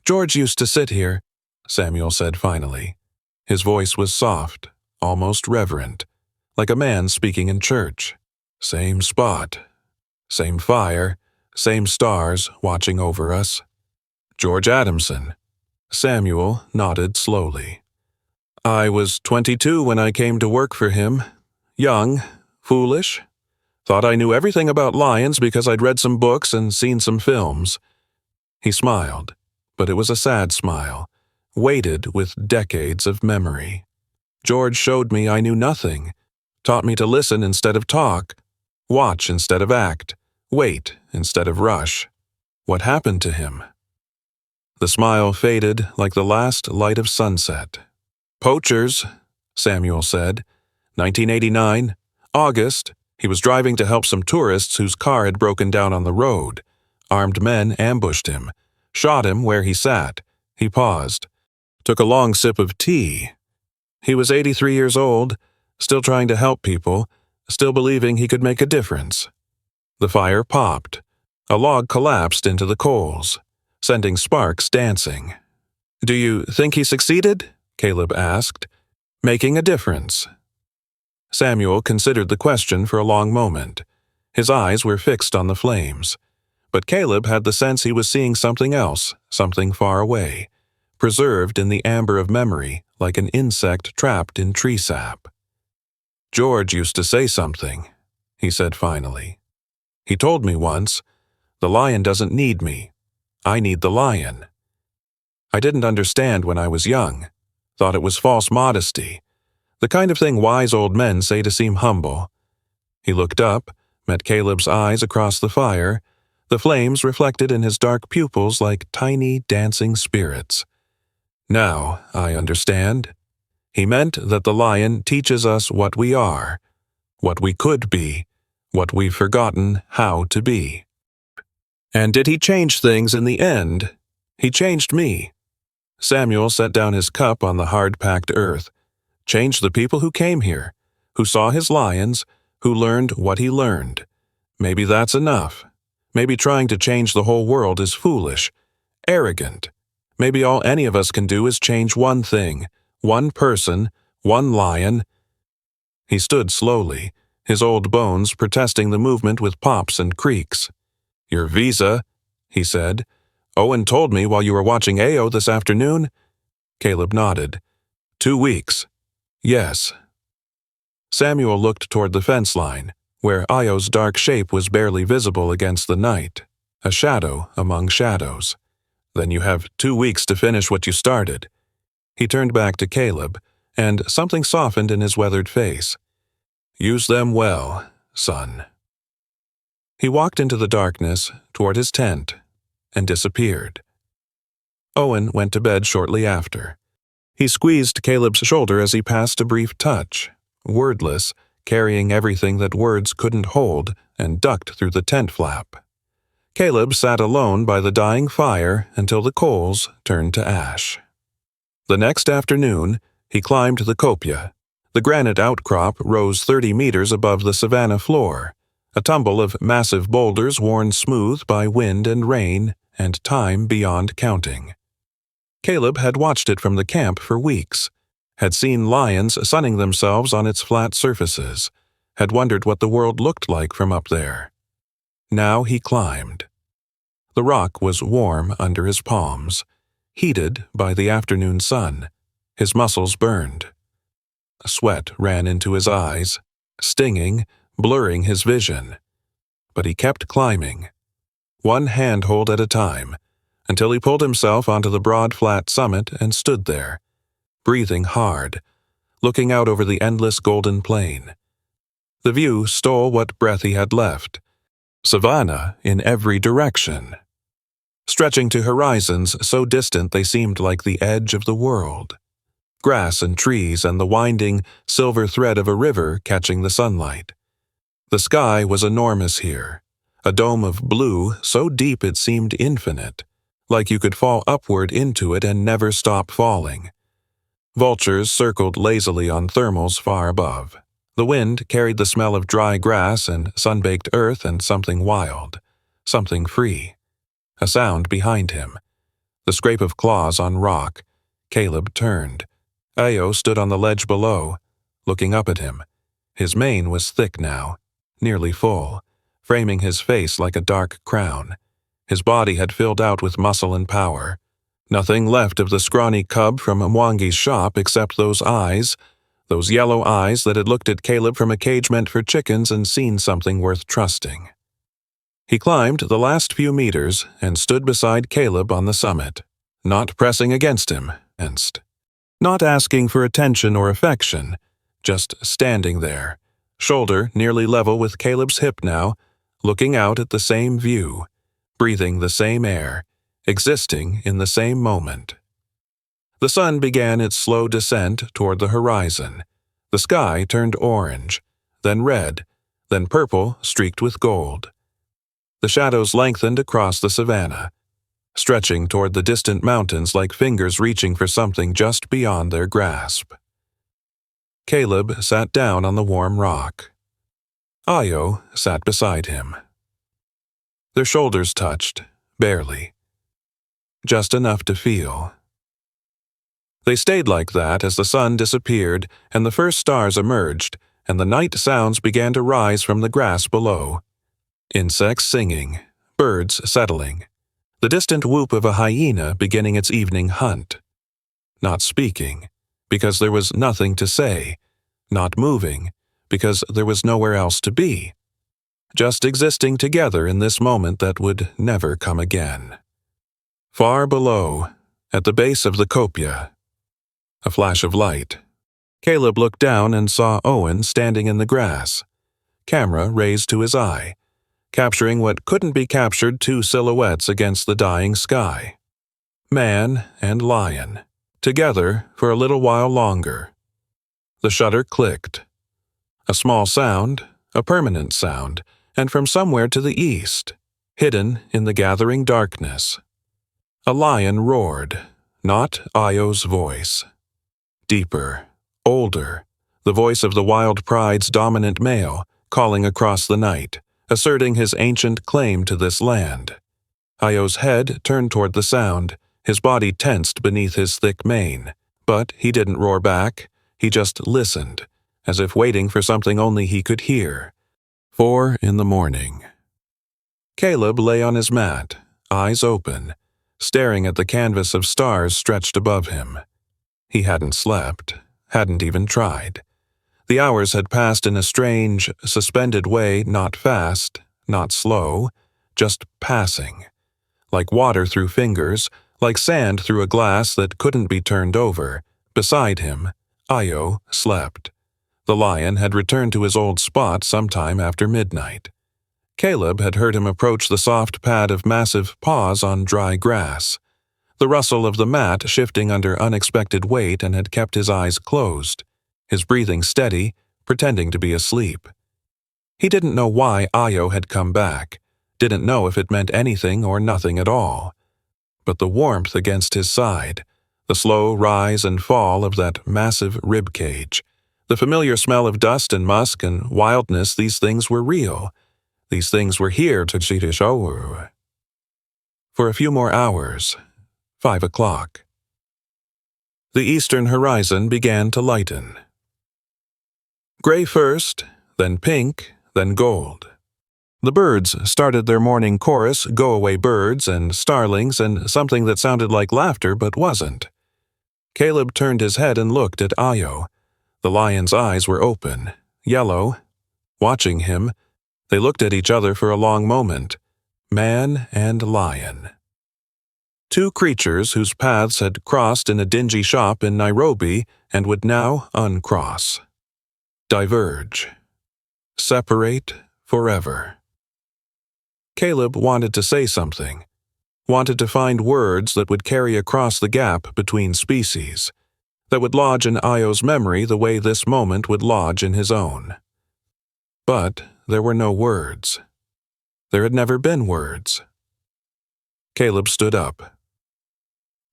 George used to sit here, Samuel said finally. His voice was soft, almost reverent, like a man speaking in church. Same spot, same fire, same stars watching over us. George Adamson. Samuel nodded slowly. I was 22 when I came to work for him. Young, foolish. Thought I knew everything about lions because I'd read some books and seen some films. He smiled, but it was a sad smile, weighted with decades of memory. George showed me I knew nothing, taught me to listen instead of talk, watch instead of act, wait instead of rush. What happened to him? The smile faded like the last light of sunset. Poachers, Samuel said. 1989, August, he was driving to help some tourists whose car had broken down on the road. Armed men ambushed him, shot him where he sat. He paused, took a long sip of tea. He was 83 years old, still trying to help people, still believing he could make a difference. The fire popped. A log collapsed into the coals, sending sparks dancing. Do you think he succeeded? Caleb asked. Making a difference. Samuel considered the question for a long moment. His eyes were fixed on the flames. But Caleb had the sense he was seeing something else, something far away, preserved in the amber of memory like an insect trapped in tree sap. George used to say something, he said finally. He told me once, the lion doesn't need me. I need the lion. I didn't understand when I was young. Thought it was false modesty, the kind of thing wise old men say to seem humble. He looked up, met Caleb's eyes across the fire, the flames reflected in his dark pupils like tiny dancing spirits. Now I understand. He meant that the lion teaches us what we are, what we could be, what we've forgotten how to be. And did he change things in the end? He changed me. Samuel set down his cup on the hard-packed earth, changed the people who came here, who saw his lions, who learned what he learned. Maybe that's enough. Maybe trying to change the whole world is foolish, arrogant. Maybe all any of us can do is change one thing, one person, one lion. He stood slowly, his old bones protesting the movement with pops and creaks. Your visa, he said. Owen told me while you were watching Ao this afternoon. Caleb nodded. 2 weeks. Yes. Samuel looked toward the fence line, where Ao's dark shape was barely visible against the night, a shadow among shadows. Then you have 2 weeks to finish what you started. He turned back to Caleb, and something softened in his weathered face. Use them well, son. He walked into the darkness, toward his tent, and disappeared. Owen went to bed shortly after. He squeezed Caleb's shoulder as he passed a brief touch, wordless, carrying everything that words couldn't hold, and ducked through the tent flap. Caleb sat alone by the dying fire until the coals turned to ash. The next afternoon, he climbed the copia. The granite outcrop rose 30 meters above the savanna floor, a tumble of massive boulders worn smooth by wind and rain and time beyond counting. Caleb had watched it from the camp for weeks, had seen lions sunning themselves on its flat surfaces, had wondered what the world looked like from up there. Now he climbed. The rock was warm under his palms, heated by the afternoon sun. His muscles burned. Sweat ran into his eyes, stinging, blurring his vision. But he kept climbing, one handhold at a time, until he pulled himself onto the broad flat summit and stood there, breathing hard, looking out over the endless golden plain. The view stole what breath he had left, savanna in every direction, stretching to horizons so distant they seemed like the edge of the world. Grass and trees and the winding, silver thread of a river catching the sunlight. The sky was enormous here, a dome of blue so deep it seemed infinite, like you could fall upward into it and never stop falling. Vultures circled lazily on thermals far above. The wind carried the smell of dry grass and sun-baked earth and something wild, something free. A sound behind him. The scrape of claws on rock. Caleb turned. Io stood on the ledge below, looking up at him. His mane was thick now, nearly full, framing his face like a dark crown. His body had filled out with muscle and power. Nothing left of the scrawny cub from Mwangi's shop except those eyes, those yellow eyes that had looked at Caleb from a cage meant for chickens and seen something worth trusting. He climbed the last few meters and stood beside Caleb on the summit, not pressing against him, not asking for attention or affection, just standing there, shoulder nearly level with Caleb's hip now, looking out at the same view, breathing the same air, existing in the same moment. The sun began its slow descent toward the horizon. The sky turned orange, then red, then purple streaked with gold. The shadows lengthened across the savanna, stretching toward the distant mountains like fingers reaching for something just beyond their grasp. Caleb sat down on the warm rock. Io sat beside him. Their shoulders touched, barely. Just enough to feel. They stayed like that as the sun disappeared and the first stars emerged, and the night sounds began to rise from the grass below. Insects singing, birds settling, the distant whoop of a hyena beginning its evening hunt. Not speaking, because there was nothing to say, not moving, because there was nowhere else to be. Just existing together in this moment that would never come again. Far below, at the base of the copia, a flash of light. Caleb looked down and saw Owen standing in the grass, camera raised to his eye, capturing what couldn't be captured, two silhouettes against the dying sky. Man and lion, together for a little while longer. The shutter clicked. A small sound, a permanent sound, and from somewhere to the east, hidden in the gathering darkness. A lion roared, not Io's voice. Deeper, older, the voice of the wild pride's dominant male, calling across the night, asserting his ancient claim to this land. Io's head turned toward the sound, his body tensed beneath his thick mane, but he didn't roar back, he just listened, as if waiting for something only he could hear. 4 a.m. Caleb lay on his mat, eyes open, staring at the canvas of stars stretched above him. He hadn't slept, hadn't even tried. The hours had passed in a strange, suspended way, not fast, not slow, just passing. Like water through fingers, like sand through a glass that couldn't be turned over. Beside him, Io slept. The lion had returned to his old spot sometime after midnight. Caleb had heard him approach the soft pad of massive paws on dry grass, the rustle of the mat shifting under unexpected weight, and had kept his eyes closed, his breathing steady, pretending to be asleep. He didn't know why Ayo had come back, didn't know if it meant anything or nothing at all. But the warmth against his side, the slow rise and fall of that massive rib cage, the familiar smell of dust and musk and wildness, these things were real. These things were here to Chitishou. For a few more hours, 5 o'clock. The eastern horizon began to lighten. Gray first, then pink, then gold. The birds started their morning chorus, go-away birds and starlings, and something that sounded like laughter but wasn't. Caleb turned his head and looked at Ayo. The lion's eyes were open, yellow. Watching him, they looked at each other for a long moment, man and lion. Two creatures whose paths had crossed in a dingy shop in Nairobi and would now uncross. Diverge. Separate forever. Caleb wanted to say something, wanted to find words that would carry across the gap between species, that would lodge in Ayo's memory the way this moment would lodge in his own. But there were no words. There had never been words. Caleb stood up.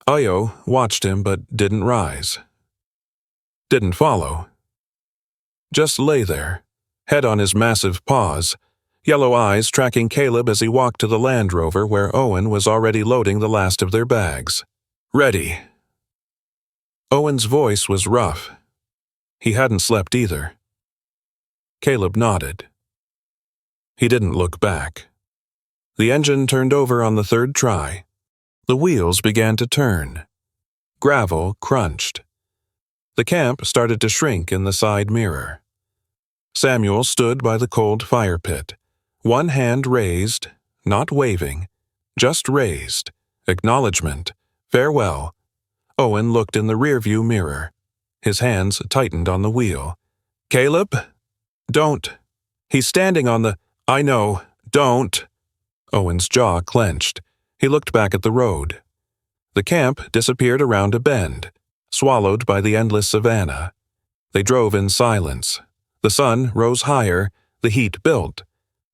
Ayo watched him but didn't rise. Didn't follow. Just lay there, head on his massive paws, yellow eyes tracking Caleb as he walked to the Land Rover where Owen was already loading the last of their bags. Ready. Owen's voice was rough. He hadn't slept either. Caleb nodded. He didn't look back. The engine turned over on the third try. The wheels began to turn. Gravel crunched. The camp started to shrink in the side mirror. Samuel stood by the cold fire pit, one hand raised, not waving, just raised, acknowledgement, farewell. Owen looked in the rearview mirror. His hands tightened on the wheel. Caleb? Don't. He's standing on the... I know. Don't. Owen's jaw clenched. He looked back at the road. The camp disappeared around a bend, swallowed by the endless savanna. They drove in silence. The sun rose higher, the heat built.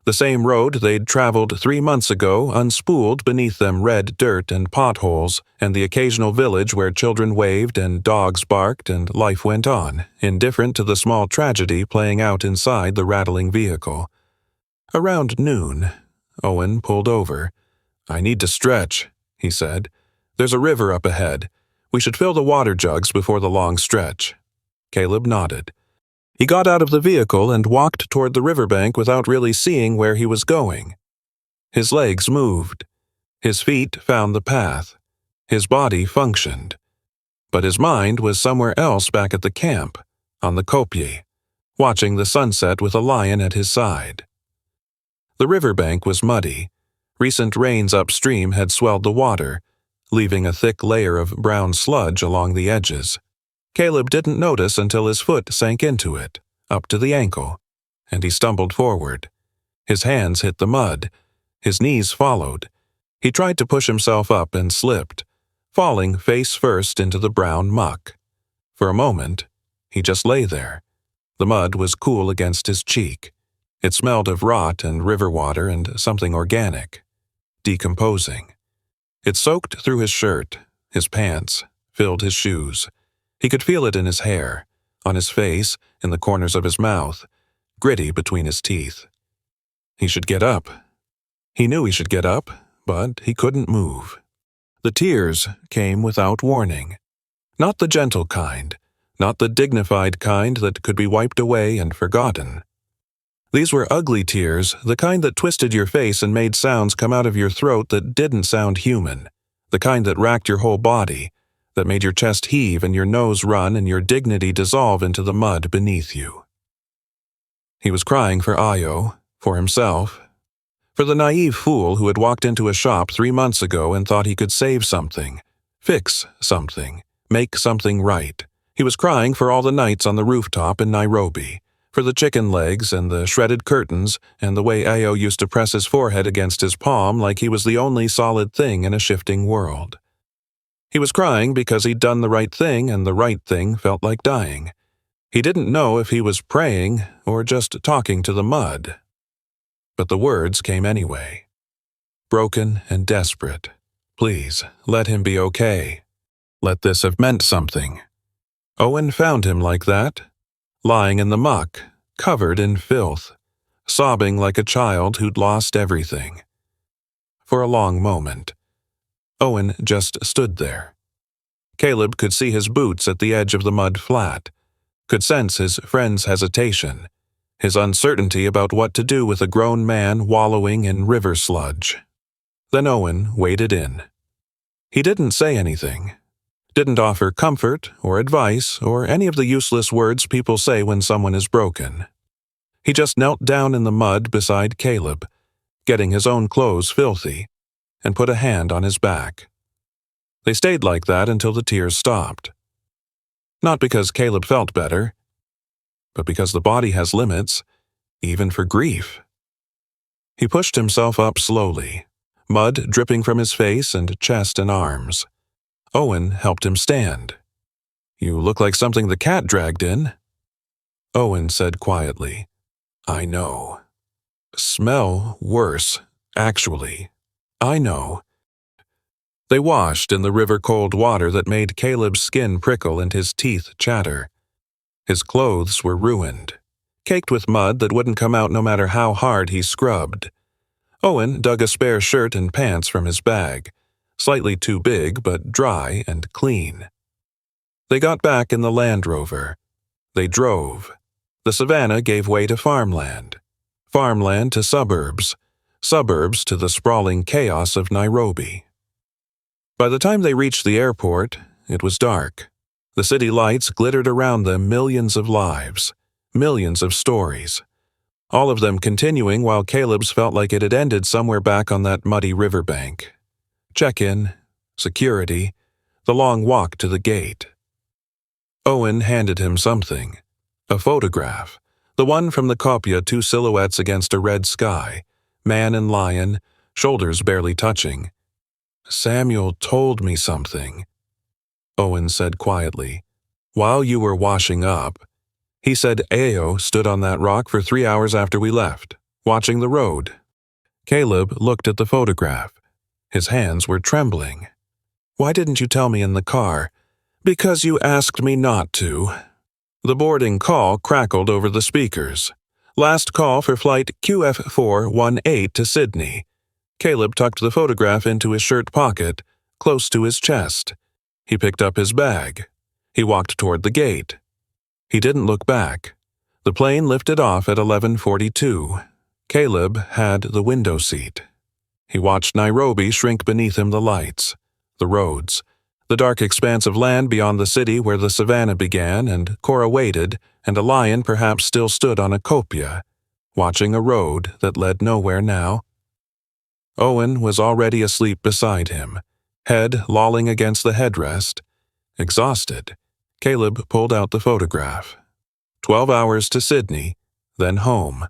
The same road they'd traveled 3 months ago unspooled beneath them red dirt and potholes, and the occasional village where children waved and dogs barked and life went on, indifferent to the small tragedy playing out inside the rattling vehicle. Around noon, Owen pulled over. I need to stretch, he said. There's a river up ahead. We should fill the water jugs before the long stretch. Caleb nodded. He got out of the vehicle and walked toward the riverbank without really seeing where he was going. His legs moved. His feet found the path. His body functioned. But his mind was somewhere else back at the camp, on the kopje, watching the sunset with a lion at his side. The riverbank was muddy. Recent rains upstream had swelled the water, leaving a thick layer of brown sludge along the edges. Caleb didn't notice until his foot sank into it, up to the ankle, and he stumbled forward. His hands hit the mud. His knees followed. He tried to push himself up and slipped, falling face first into the brown muck. For a moment, he just lay there. The mud was cool against his cheek. It smelled of rot and river water and something organic, decomposing. It soaked through his shirt, his pants, filled his shoes. He could feel it in his hair, on his face, in the corners of his mouth, gritty between his teeth. He should get up. He knew he should get up, but he couldn't move. The tears came without warning. Not the gentle kind, not the dignified kind that could be wiped away and forgotten. These were ugly tears, the kind that twisted your face and made sounds come out of your throat that didn't sound human, the kind that racked your whole body, that made your chest heave and your nose run and your dignity dissolve into the mud beneath you. He was crying for Ayo, for himself, for the naive fool who had walked into a shop 3 months ago and thought he could save something, fix something, make something right. He was crying for all the nights on the rooftop in Nairobi, For the chicken legs and the shredded curtains and the way Ao used to press his forehead against his palm like he was the only solid thing in a shifting world. He was crying because he'd done the right thing and the right thing felt like dying. He didn't know if he was praying or just talking to the mud. But the words came anyway. Broken and desperate. Please, let him be okay. Let this have meant something. Owen found him like that, lying in the muck, covered in filth, sobbing like a child who'd lost everything. For a long moment, Owen just stood there. Caleb could see his boots at the edge of the mud flat, could sense his friend's hesitation, his uncertainty about what to do with a grown man wallowing in river sludge. Then Owen waded in. He didn't say anything, didn't offer comfort or advice or any of the useless words people say when someone is broken. He just knelt down in the mud beside Caleb, getting his own clothes filthy, and put a hand on his back. They stayed like that until the tears stopped. Not because Caleb felt better, but because the body has limits, even for grief. He pushed himself up slowly, mud dripping from his face and chest and arms. Owen helped him stand. "You look like something the cat dragged in." Owen said quietly, "I know. Smell worse, actually. I know." They washed in the river-cold water that made Caleb's skin prickle and his teeth chatter. His clothes were ruined, caked with mud that wouldn't come out no matter how hard he scrubbed. Owen dug a spare shirt and pants from his bag, slightly too big but dry and clean. They got back in the Land Rover. They drove. The savannah gave way to farmland. Farmland to suburbs. Suburbs to the sprawling chaos of Nairobi. By the time they reached the airport, it was dark. The city lights glittered around them millions of lives, millions of stories. All of them continuing while Caleb's felt like it had ended somewhere back on that muddy riverbank. Check-in, security, the long walk to the gate. Owen handed him something. A photograph. The one from the copia, two silhouettes against a red sky. Man and lion, shoulders barely touching. "Samuel told me something," Owen said quietly. "While you were washing up, he said Ao stood on that rock for 3 hours after we left, watching the road." Caleb looked at the photograph. His hands were trembling. "Why didn't you tell me in the car?" "Because you asked me not to." The boarding call crackled over the speakers. Last call for flight QF418 to Sydney. Caleb tucked the photograph into his shirt pocket, close to his chest. He picked up his bag. He walked toward the gate. He didn't look back. The plane lifted off at 11:42. Caleb had the window seat. He watched Nairobi shrink beneath him, the lights, the roads, the dark expanse of land beyond the city where the savannah began, and Cora waited, and a lion perhaps still stood on a copia, watching a road that led nowhere now. Owen was already asleep beside him, head lolling against the headrest. Exhausted, Caleb pulled out the photograph. 12 hours to Sydney, then home.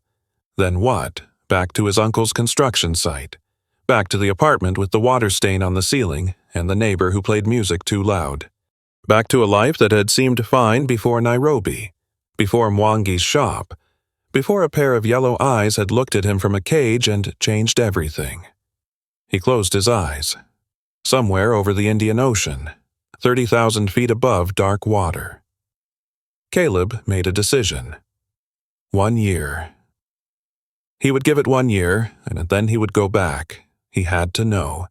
Then what? Back to his uncle's construction site. Back to the apartment with the water stain on the ceiling and the neighbor who played music too loud. Back to a life that had seemed fine before Nairobi, before Mwangi's shop, before a pair of yellow eyes had looked at him from a cage and changed everything. He closed his eyes. Somewhere over the Indian Ocean, 30,000 feet above dark water. Caleb made a decision. 1 year. He would give it 1 year, and then he would go back. He had to know.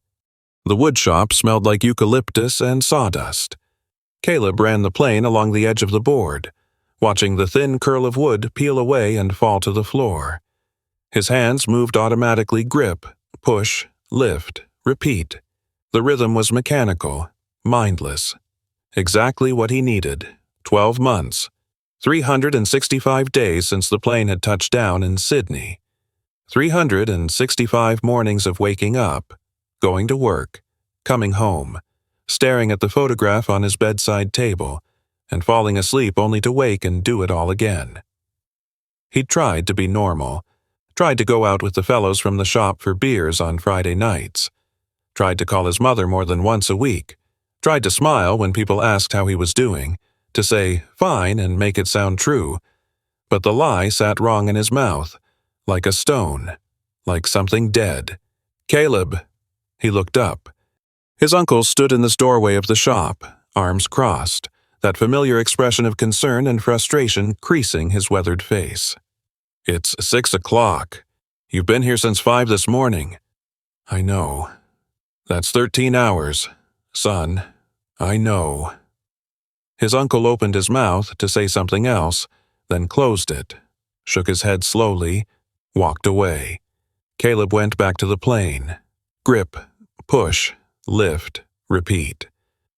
The woodshop smelled like eucalyptus and sawdust. Caleb ran the plane along the edge of the board, watching the thin curl of wood peel away and fall to the floor. His hands moved automatically, grip, push, lift, repeat. The rhythm was mechanical, mindless. Exactly what he needed. 12 months. 365 days since the plane had touched down in Sydney. 365 mornings of waking up, going to work, coming home, staring at the photograph on his bedside table, and falling asleep only to wake and do it all again. He'd tried to be normal, tried to go out with the fellows from the shop for beers on Friday nights, tried to call his mother more than once a week, tried to smile when people asked how he was doing, to say fine and make it sound true, but the lie sat wrong in his mouth, like a stone, like something dead. "Caleb." He looked up. His uncle stood in the doorway of the shop, arms crossed, that familiar expression of concern and frustration creasing his weathered face. "It's 6 o'clock. You've been here since 5 this morning." "I know. That's 13 hours. Son, I know." His uncle opened his mouth to say something else, then closed it, shook his head slowly, walked away. Caleb went back to the plane. Grip, push, lift, repeat.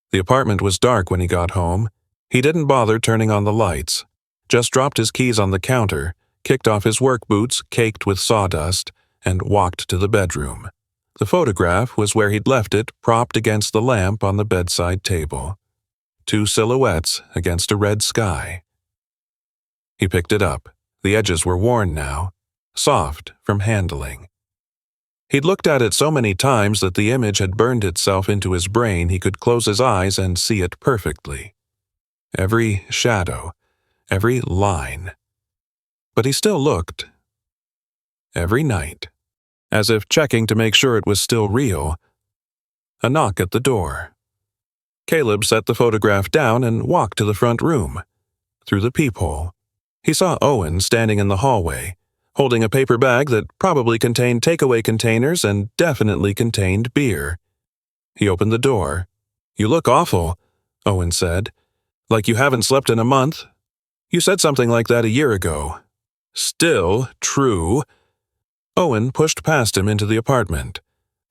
The apartment was dark when he got home. He didn't bother turning on the lights, just dropped his keys on the counter, kicked off his work boots caked with sawdust, and walked to the bedroom. The photograph was where he'd left it, propped against the lamp on the bedside table. 2 silhouettes against a red sky. He picked it up. The edges were worn now, soft from handling. He'd looked at it so many times that the image had burned itself into his brain he could close his eyes and see it perfectly. Every shadow, every line. But he still looked. Every night, as if checking to make sure it was still real. A knock at the door. Caleb set the photograph down and walked to the front room. Through the peephole, he saw Owen standing in the hallway, holding a paper bag that probably contained takeaway containers and definitely contained beer. He opened the door. "You look awful," Owen said. "Like you haven't slept in a month. You said something like that a year ago." "Still true." Owen pushed past him into the apartment,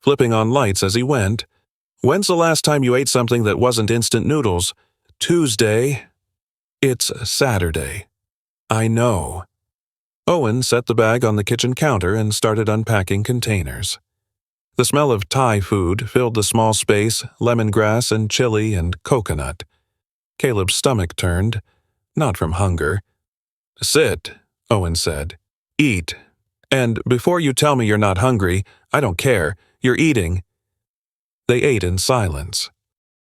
flipping on lights as he went. "When's the last time you ate something that wasn't instant noodles?" "Tuesday." "It's Saturday." "I know." Owen set the bag on the kitchen counter and started unpacking containers. The smell of Thai food filled the small space, lemongrass and chili and coconut. Caleb's stomach turned, not from hunger. "Sit," Owen said. "Eat. And before you tell me you're not hungry, I don't care. You're eating." They ate in silence.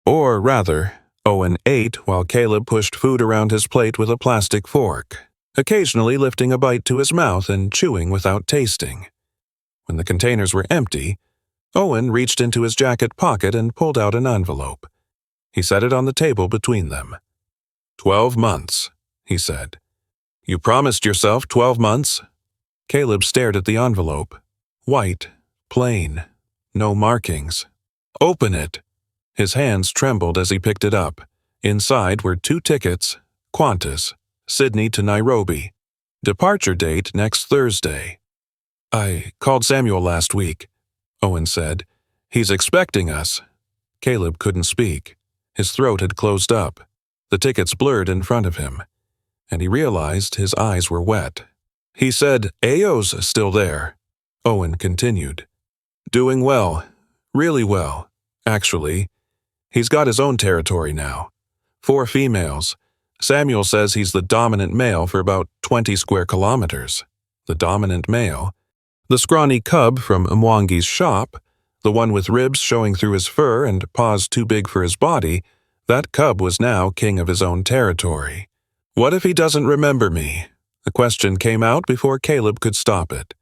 Or rather, Owen ate while Caleb pushed food around his plate with a plastic fork, occasionally lifting a bite to his mouth and chewing without tasting. When the containers were empty, Owen reached into his jacket pocket and pulled out an envelope. He set it on the table between them. 12 months, he said. "You promised yourself 12 months?" Caleb stared at the envelope. White, plain, no markings. "Open it." His hands trembled as he picked it up. Inside were 2 tickets, Qantas, Sydney to Nairobi. Departure date next Thursday. "I called Samuel last week," Owen said. "He's expecting us." Caleb couldn't speak. His throat had closed up. The tickets blurred in front of him, and he realized his eyes were wet. "He said Ayo's still there," Owen continued. "Doing well, really well, actually. He's got his own territory now. 4 females. Samuel says he's the dominant male for about 20 square kilometers. The dominant male. The scrawny cub from Mwangi's shop, the one with ribs showing through his fur and paws too big for his body, that cub was now king of his own territory. What if he doesn't remember me? The question came out before Caleb could stop it.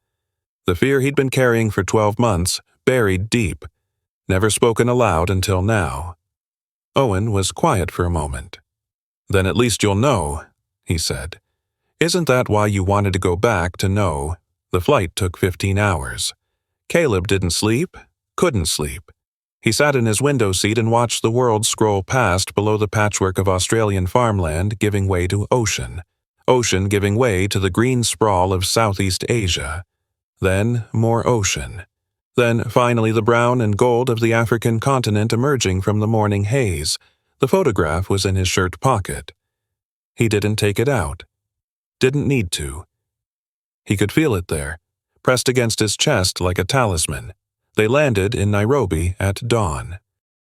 The fear he'd been carrying for 12 months, buried deep, never spoken aloud until now. Owen was quiet for a moment. "Then at least you'll know," he said. "Isn't that why you wanted to go back to know? The flight took 15 hours. Caleb didn't sleep, couldn't sleep. He sat in his window seat and watched the world scroll past below the patchwork of Australian farmland giving way to ocean, ocean giving way to the green sprawl of Southeast Asia. Then more ocean. Then finally the brown and gold of the African continent emerging from the morning haze. The photograph was in his shirt pocket. He didn't take it out. Didn't need to. He could feel it there, pressed against his chest like a talisman. They landed in Nairobi at dawn.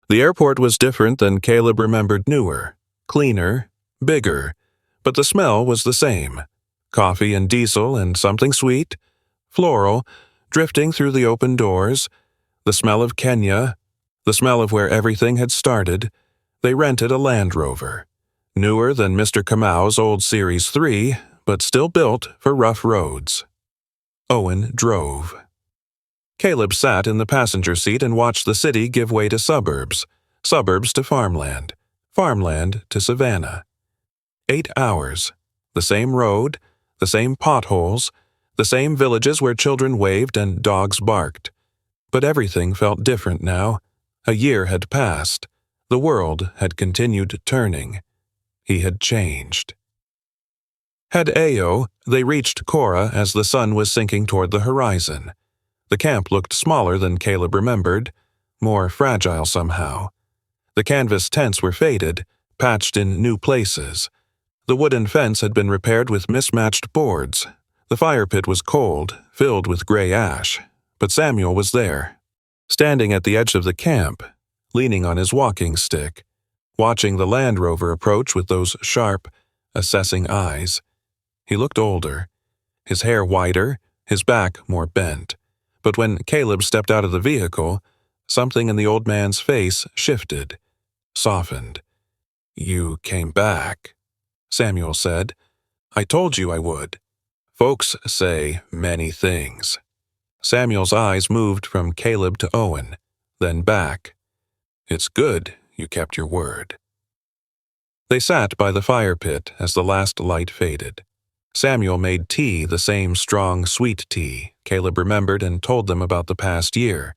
The airport was different than Caleb remembered. Newer, cleaner, bigger, but the smell was the same. coffee and diesel and something sweet, floral, drifting through the open doors, the smell of Kenya, the smell of where everything had started, they rented a Land Rover, newer than Mr. Kamau's old Series 3, but still built for rough roads. Owen drove. Caleb sat in the passenger seat and watched the city give way to suburbs, suburbs to farmland, farmland to savannah. 8 hours, the same road, the same potholes, the same villages where children waved and dogs barked. But everything felt different now. A year had passed. The world had continued turning. He had changed. Had Ao, they reached Cora as the sun was sinking toward the horizon. The camp looked smaller than Caleb remembered, more fragile somehow. The canvas tents were faded, patched in new places. The wooden fence had been repaired with mismatched boards. The fire pit was cold, filled with gray ash. But Samuel was there, standing at the edge of the camp, leaning on his walking stick, watching the Land Rover approach with those sharp, assessing eyes. He looked older, his hair whiter, his back more bent. But when Caleb stepped out of the vehicle, something in the old man's face shifted, softened. "You came back," Samuel said. "I told you I would. Folks say many things." Samuel's eyes moved from Caleb to Owen, then back. "It's good you kept your word." They sat by the fire pit as the last light faded. Samuel made tea, the same strong, sweet tea Caleb remembered and told them about the past year,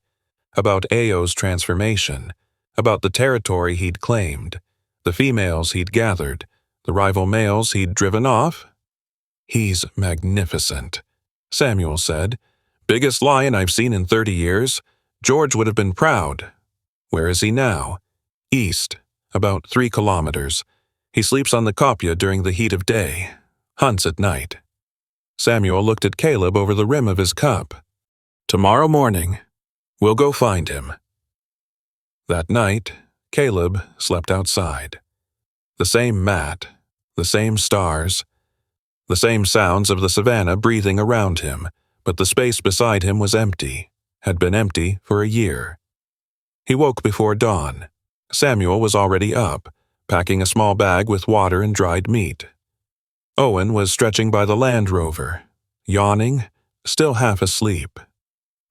about Ao's transformation, about the territory he'd claimed, the females he'd gathered, the rival males he'd driven off. "He's magnificent," Samuel said. "Biggest lion I've seen in 30 years. George would have been proud. Where is he now?" "East, about 3 kilometers. He sleeps on the kopje during the heat of day, hunts at night." Samuel looked at Caleb over the rim of his cup. "Tomorrow morning, we'll go find him." That night, Caleb slept outside. The same mat, the same stars, the same sounds of the savannah breathing around him, but the space beside him was empty, had been empty for a year. He woke before dawn. Samuel was already up, packing a small bag with water and dried meat. Owen was stretching by the Land Rover, yawning, still half asleep.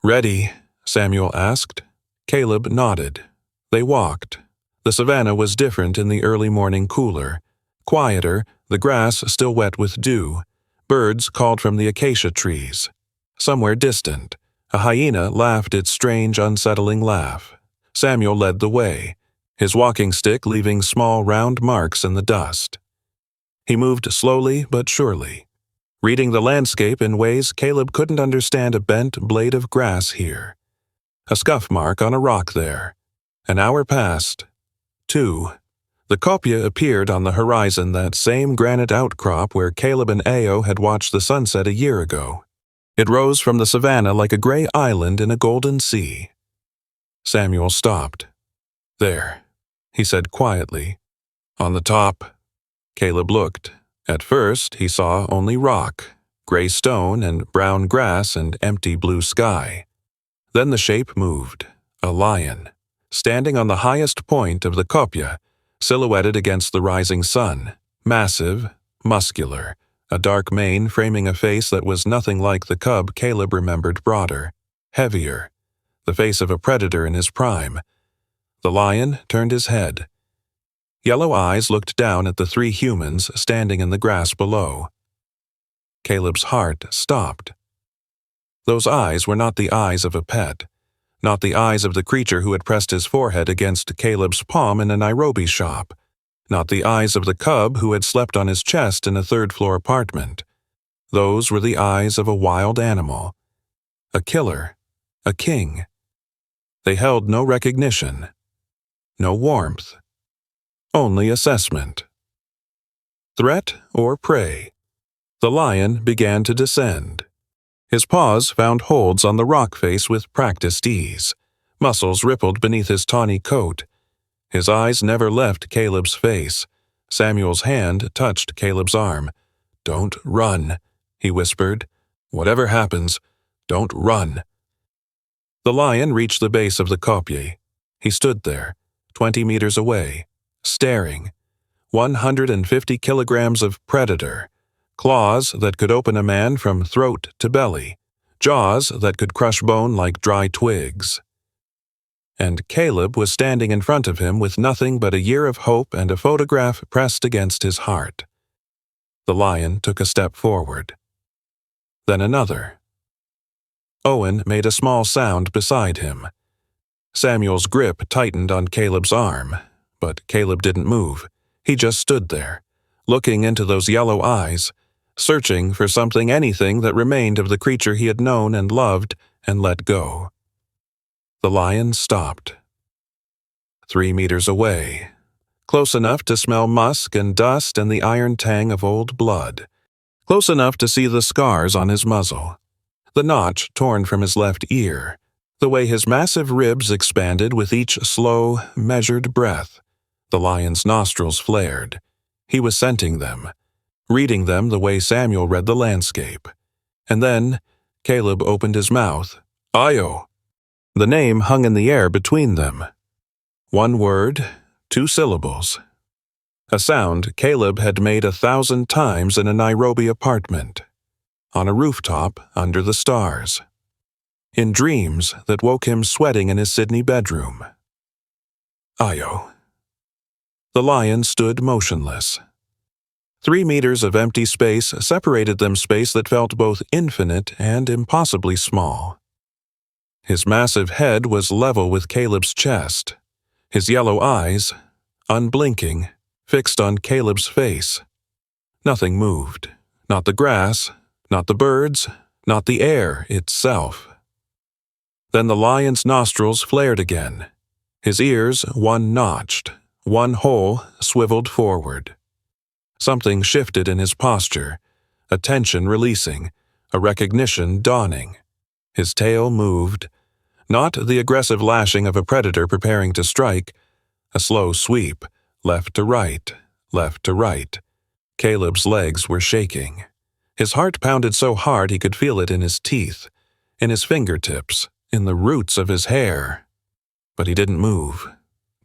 "Ready?" Samuel asked. Caleb nodded. They walked. The savannah was different in the early morning cooler, quieter, the grass still wet with dew. Birds called from the acacia trees. Somewhere distant, a hyena laughed its strange, unsettling laugh. Samuel led the way, his walking stick leaving small, round marks in the dust. He moved slowly but surely, reading the landscape in ways Caleb couldn't understand. A bent blade of grass here, a scuff mark on a rock there. An hour passed. 2. The kopje appeared on the horizon, that same granite outcrop where Caleb and Ao had watched the sunset a year ago. It rose from the savannah like a gray island in a golden sea. Samuel stopped. "There," he said quietly. "On the top." Caleb looked. At first, he saw only rock, gray stone and brown grass and empty blue sky. Then the shape moved, a lion, standing on the highest point of the kopje, silhouetted against the rising sun, massive, muscular, a dark mane framing a face that was nothing like the cub Caleb remembered broader, heavier, the face of a predator in his prime. The lion turned his head. Yellow eyes looked down at the 3 humans standing in the grass below. Caleb's heart stopped. Those eyes were not the eyes of a pet, not the eyes of the creature who had pressed his forehead against Caleb's palm in a Nairobi shop, not the eyes of the cub who had slept on his chest in a 3rd-floor apartment. Those were the eyes of a wild animal, a killer, a king. They held no recognition, no warmth, only assessment. Threat or prey? The lion began to descend. His paws found holds on the rock face with practiced ease. Muscles rippled beneath his tawny coat. His eyes never left Caleb's face. Samuel's hand touched Caleb's arm. "Don't run," he whispered. "Whatever happens, don't run." The lion reached the base of the kopje. He stood there, 20 meters away, staring. 150 kilograms of predator, claws that could open a man from throat to belly, jaws that could crush bone like dry twigs. And Caleb was standing in front of him with nothing but a year of hope and a photograph pressed against his heart. The lion took a step forward. Then another. Owen made a small sound beside him. Samuel's grip tightened on Caleb's arm, but Caleb didn't move. He just stood there, looking into those yellow eyes, searching for something, anything that remained of the creature he had known and loved and let go. The lion stopped. 3 meters away, close enough to smell musk and dust and the iron tang of old blood, close enough to see the scars on his muzzle, the notch torn from his left ear, the way his massive ribs expanded with each slow, measured breath. The lion's nostrils flared. He was scenting them, reading them the way Samuel read the landscape. And then Caleb opened his mouth. Io! The name hung in the air between them. 1 word, 2 syllables. A sound Caleb had made 1,000 times in a Nairobi apartment, on a rooftop under the stars, in dreams that woke him sweating in his Sydney bedroom. Io. The lion stood motionless. 3 meters of empty space separated them, space that felt both infinite and impossibly small. His massive head was level with Caleb's chest, his yellow eyes, unblinking, fixed on Caleb's face. Nothing moved, not the grass, not the birds, not the air itself. Then the lion's nostrils flared again, his ears one notched, one hole swiveled forward. Something shifted in his posture, a tension releasing, a recognition dawning. His tail moved, not the aggressive lashing of a predator preparing to strike, a slow sweep, left to right, left to right. Caleb's legs were shaking. His heart pounded so hard he could feel it in his teeth, in his fingertips, in the roots of his hair. But he didn't move,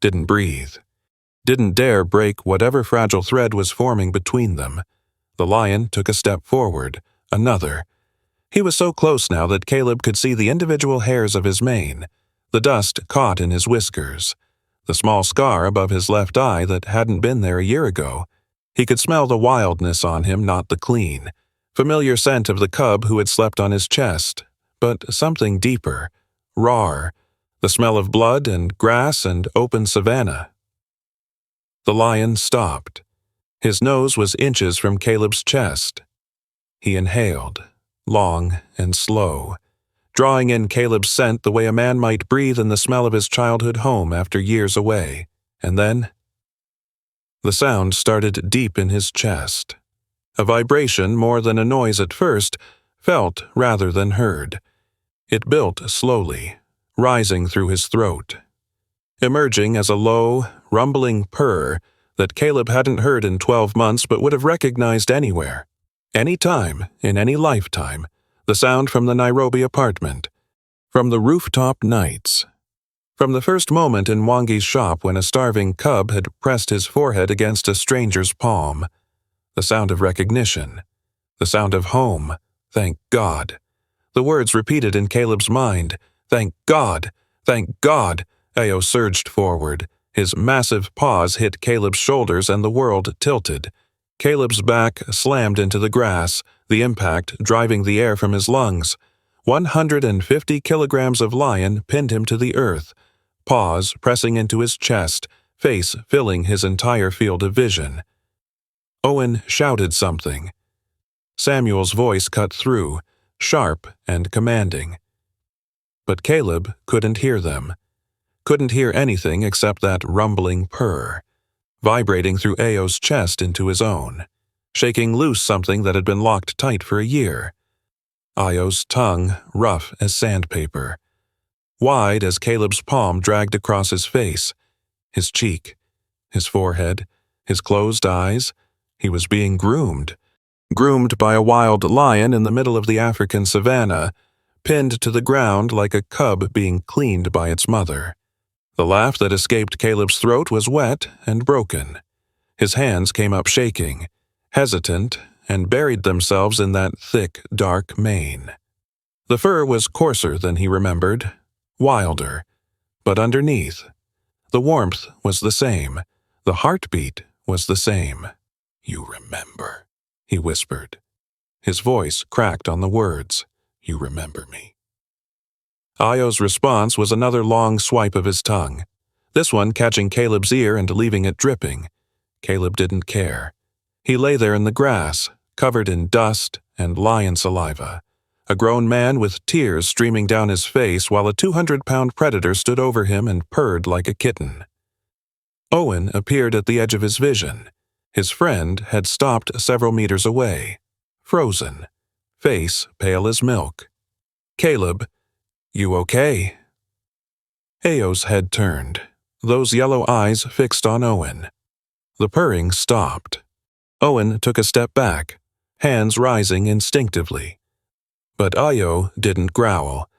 didn't breathe, didn't dare break whatever fragile thread was forming between them. The lion took a step forward, another. He was so close now that Caleb could see the individual hairs of his mane, the dust caught in his whiskers, the small scar above his left eye that hadn't been there a year ago. He could smell the wildness on him, not the clean, familiar scent of the cub who had slept on his chest, but something deeper, raw, the smell of blood and grass and open savanna. The lion stopped. His nose was inches from Caleb's chest. He inhaled, long and slow, drawing in Caleb's scent the way a man might breathe in the smell of his childhood home after years away. And then the sound started deep in his chest. A vibration more than a noise at first, felt rather than heard. It built slowly, rising through his throat, emerging as a low, rumbling purr that Caleb hadn't heard in 12 months but would have recognized anywhere, any time, in any lifetime, the sound from the Nairobi apartment, from the rooftop nights, from the first moment in Wangi's shop when a starving cub had pressed his forehead against a stranger's palm. The sound of recognition, the sound of home, thank God. The words repeated in Caleb's mind, thank God, thank God. Ao surged forward. His massive paws hit Caleb's shoulders and the world tilted. Caleb's back slammed into the grass, the impact driving the air from his lungs. 150 kilograms of lion pinned him to the earth, paws pressing into his chest, face filling his entire field of vision. Owen shouted something. Samuel's voice cut through, sharp and commanding. But Caleb couldn't hear them. Couldn't hear anything except that rumbling purr, vibrating through Ao's chest into his own, shaking loose something that had been locked tight for a year. Io's tongue rough as sandpaper, wide as Caleb's palm dragged across his face, his cheek, his forehead, his closed eyes. He was being groomed. groomed by a wild lion in the middle of the African savanna, pinned to the ground like a cub being cleaned by its mother. The laugh that escaped Caleb's throat was wet and broken. His hands came up shaking, hesitant, and buried themselves in that thick, dark mane. The fur was coarser than he remembered, wilder, but underneath, the warmth was the same, the heartbeat was the same. "You remember," he whispered. His voice cracked on the words, "You remember me." Io's response was another long swipe of his tongue, this one catching Caleb's ear and leaving it dripping. Caleb didn't care. He lay there in the grass, covered in dust and lion saliva, a grown man with tears streaming down his face while a 200-pound predator stood over him and purred like a kitten. Owen appeared at the edge of his vision. His friend had stopped several meters away, frozen, face pale as milk. "Caleb, you okay?" Ayo's head turned, those yellow eyes fixed on Owen. The purring stopped. Owen took a step back, hands rising instinctively. But Ayo didn't growl,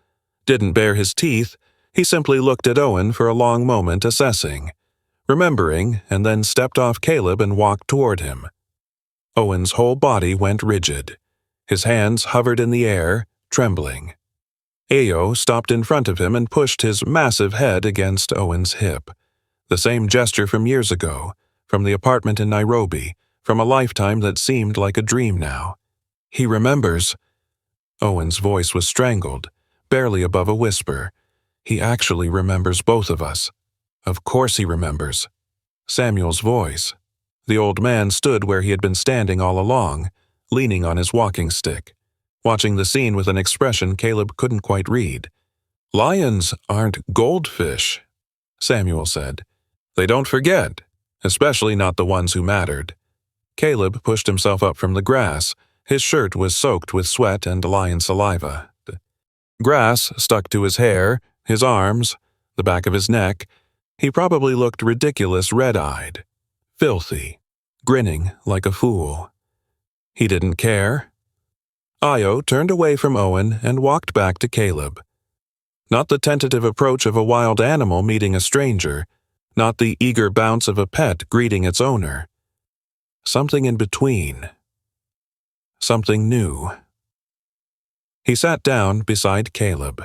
didn't bare his teeth. He simply looked at Owen for a long moment, assessing, remembering, and then stepped off Caleb and walked toward him. Owen's whole body went rigid. His hands hovered in the air, trembling. Ayo stopped in front of him and pushed his massive head against Owen's hip. The same gesture from years ago, from the apartment in Nairobi, from a lifetime that seemed like a dream now. "He remembers." Owen's voice was strangled, barely above a whisper. "He actually remembers both of us." "Of course he remembers." Samuel's voice. The old man stood where he had been standing all along, leaning on his walking stick, watching the scene with an expression Caleb couldn't quite read. "Lions aren't goldfish," Samuel said. "They don't forget, especially not the ones who mattered." Caleb pushed himself up from the grass. His shirt was soaked with sweat and lion saliva. Grass stuck to his hair, his arms, the back of his neck. He probably looked ridiculous red-eyed, filthy, grinning like a fool. He didn't care. Ayo turned away from Owen and walked back to Caleb. Not the tentative approach of a wild animal meeting a stranger, not the eager bounce of a pet greeting its owner. Something in between. Something new. He sat down beside Caleb,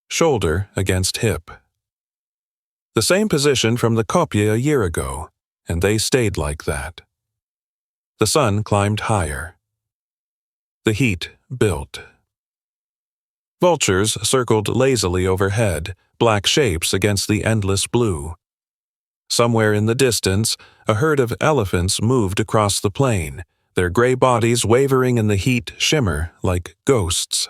shoulder against hip. The same position from the kopje a year ago, and they stayed like that. The sun climbed higher. The heat built. Vultures circled lazily overhead, black shapes against the endless blue. Somewhere in the distance, a herd of elephants moved across the plain, their gray bodies wavering in the heat shimmer like ghosts.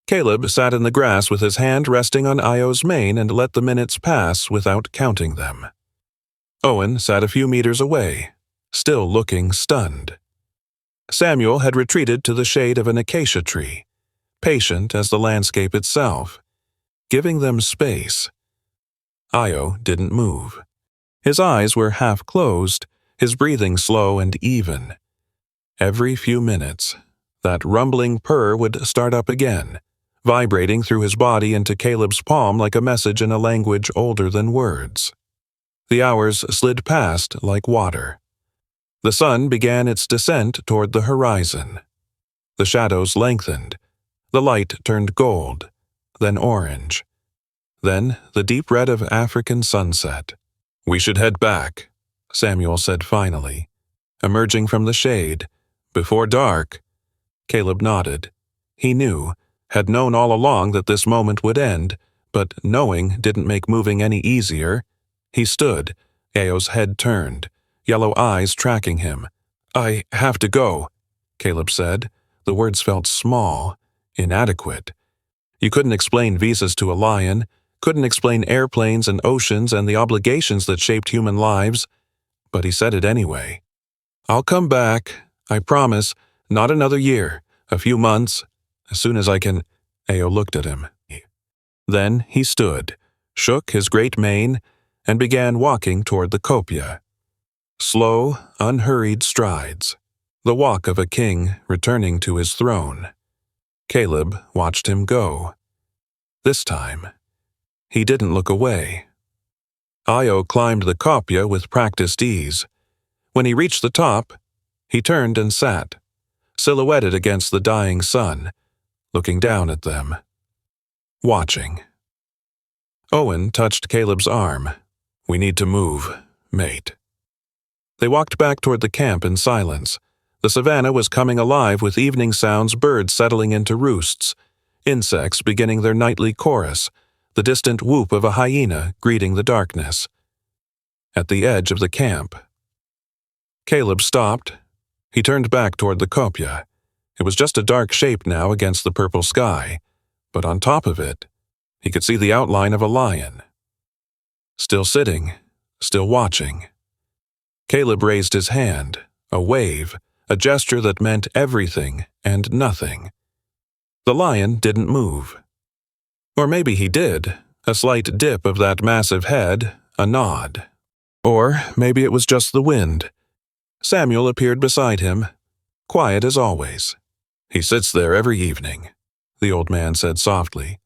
Caleb sat in the grass with his hand resting on Ayo's mane and let the minutes pass without counting them. Owen sat a few meters away, still looking stunned. Samuel had retreated to the shade of an acacia tree, patient as the landscape itself, giving them space. Ayo didn't move. His eyes were half closed, his breathing slow and even. Every few minutes, that rumbling purr would start up again, vibrating through his body into Caleb's palm like a message in a language older than words. The hours slid past like water. The sun began its descent toward the horizon. The shadows lengthened. The light turned gold, then orange. Then the deep red of African sunset. "We should head back," Samuel said finally, emerging from the shade. "Before dark." Caleb nodded. He knew, had known all along that this moment would end, but knowing didn't make moving any easier. He stood, Ayo's head turned, yellow eyes tracking him. "I have to go," Caleb said. The words felt small, inadequate. You couldn't explain visas to a lion, couldn't explain airplanes and oceans and the obligations that shaped human lives, but he said it anyway. "I'll come back, I promise, not another year, a few months, as soon as I can." Ayo looked at him. Then he stood, shook his great mane, and began walking toward the kopje. Slow, unhurried strides. the walk of a king returning to his throne. Caleb watched him go. This time, he didn't look away. Io climbed the kopje with practiced ease. When he reached the top, he turned and sat, silhouetted against the dying sun, looking down at them. Watching. Owen touched Caleb's arm. "We need to move, mate." They walked back toward the camp in silence. The savannah was coming alive with evening sounds, birds settling into roosts, insects beginning their nightly chorus, the distant whoop of a hyena greeting the darkness. At the edge of the camp, Caleb stopped. He turned back toward the kopje. It was just a dark shape now against the purple sky, but on top of it, he could see the outline of a lion. Still sitting, still watching. Caleb raised his hand, a wave, a gesture that meant everything and nothing. The lion didn't move. Or maybe he did, a slight dip of that massive head, a nod. Or maybe it was just the wind. Samuel appeared beside him, quiet as always. "He sits there every evening," the old man said softly.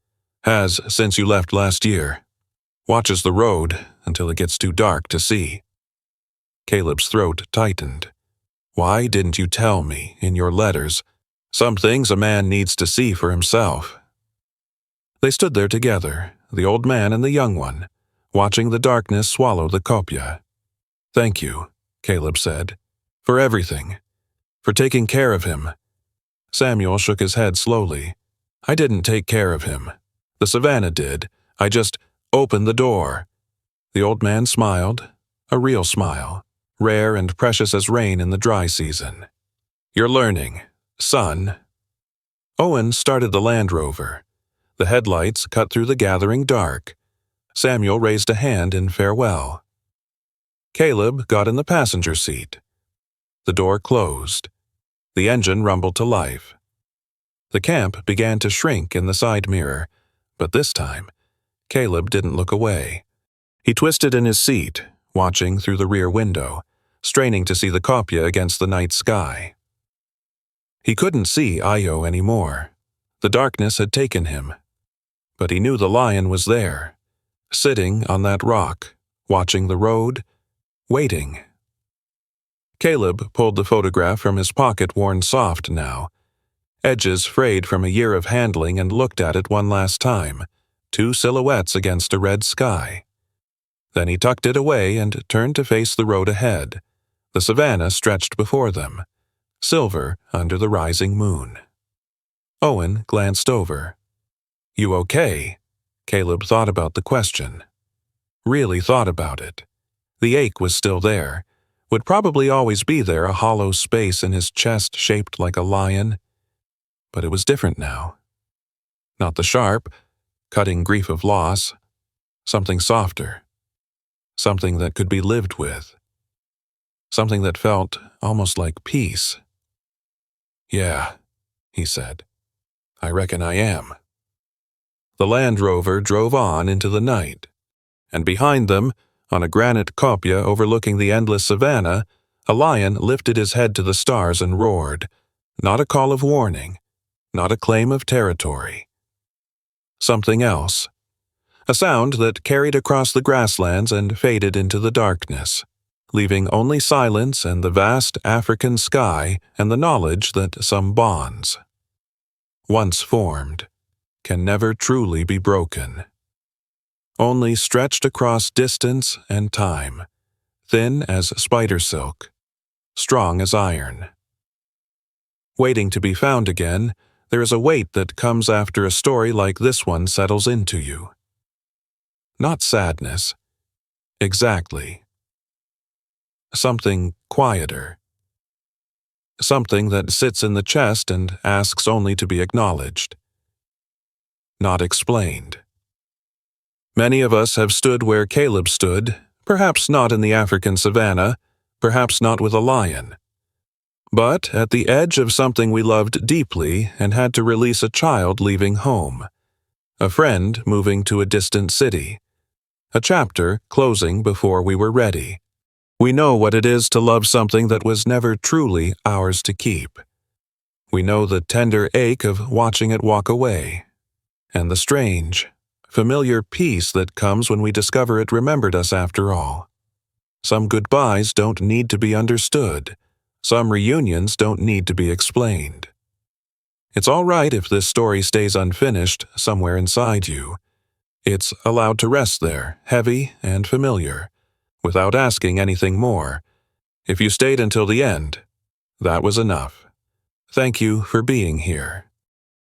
"Has since you left last year. Watches the road until it gets too dark to see." Caleb's throat tightened. "Why didn't you tell me in your letters? Some things a man needs to see for himself." They stood there together, the old man and the young one, watching the darkness swallow the kopje. "Thank you," Caleb said, "for everything, for taking care of him." Samuel shook his head slowly. "I didn't take care of him. The savannah did. I just opened the door." The old man smiled, a real smile, rare and precious as rain in the dry season. "You're learning, son." Owen started the Land Rover. The headlights cut through the gathering dark. Samuel raised a hand in farewell. Caleb got in the passenger seat. The door closed. The engine rumbled to life. The camp began to shrink in the side mirror, but this time, Caleb didn't look away. He twisted in his seat, watching through the rear window, straining to see the kopje against the night sky. He couldn't see Io anymore. The darkness had taken him. But he knew the lion was there, sitting on that rock, watching the road, waiting. Caleb pulled the photograph from his pocket, worn soft now, edges frayed from a year of handling, and looked at it one last time, two silhouettes against a red sky. Then he tucked it away and turned to face the road ahead. The savannah stretched before them, silver under the rising moon. Owen glanced over. "You okay?" Caleb thought about the question. Really thought about it. The ache was still there, would probably always be there, a hollow space in his chest shaped like a lion. But it was different now. Not the sharp, cutting grief of loss. Something softer. Something that could be lived with. Something that felt almost like peace. "Yeah," he said. "I reckon I am." The Land Rover drove on into the night, and behind them, on a granite kopje overlooking the endless savannah, a lion lifted his head to the stars and roared, not a call of warning, not a claim of territory. Something else, a sound that carried across the grasslands and faded into the darkness, leaving only silence and the vast African sky and the knowledge that some bonds, once formed, can never truly be broken. Only stretched across distance and time, thin as spider silk, strong as iron. Waiting to be found again, there is a weight that comes after a story like this one settles into you. Not sadness. Exactly. Something quieter. Something that sits in the chest and asks only to be acknowledged. Not explained. Many of us have stood where Caleb stood, perhaps not in the African savannah, perhaps not with a lion, but at the edge of something we loved deeply and had to release a child leaving home, a friend moving to a distant city, a chapter closing before we were ready. We know what it is to love something that was never truly ours to keep. We know the tender ache of watching it walk away, and the strange, familiar peace that comes when we discover it remembered us after all. Some goodbyes don't need to be understood. Some reunions don't need to be explained. It's all right if this story stays unfinished somewhere inside you. It's allowed to rest there, heavy and familiar, without asking anything more. If you stayed until the end, that was enough. Thank you for being here.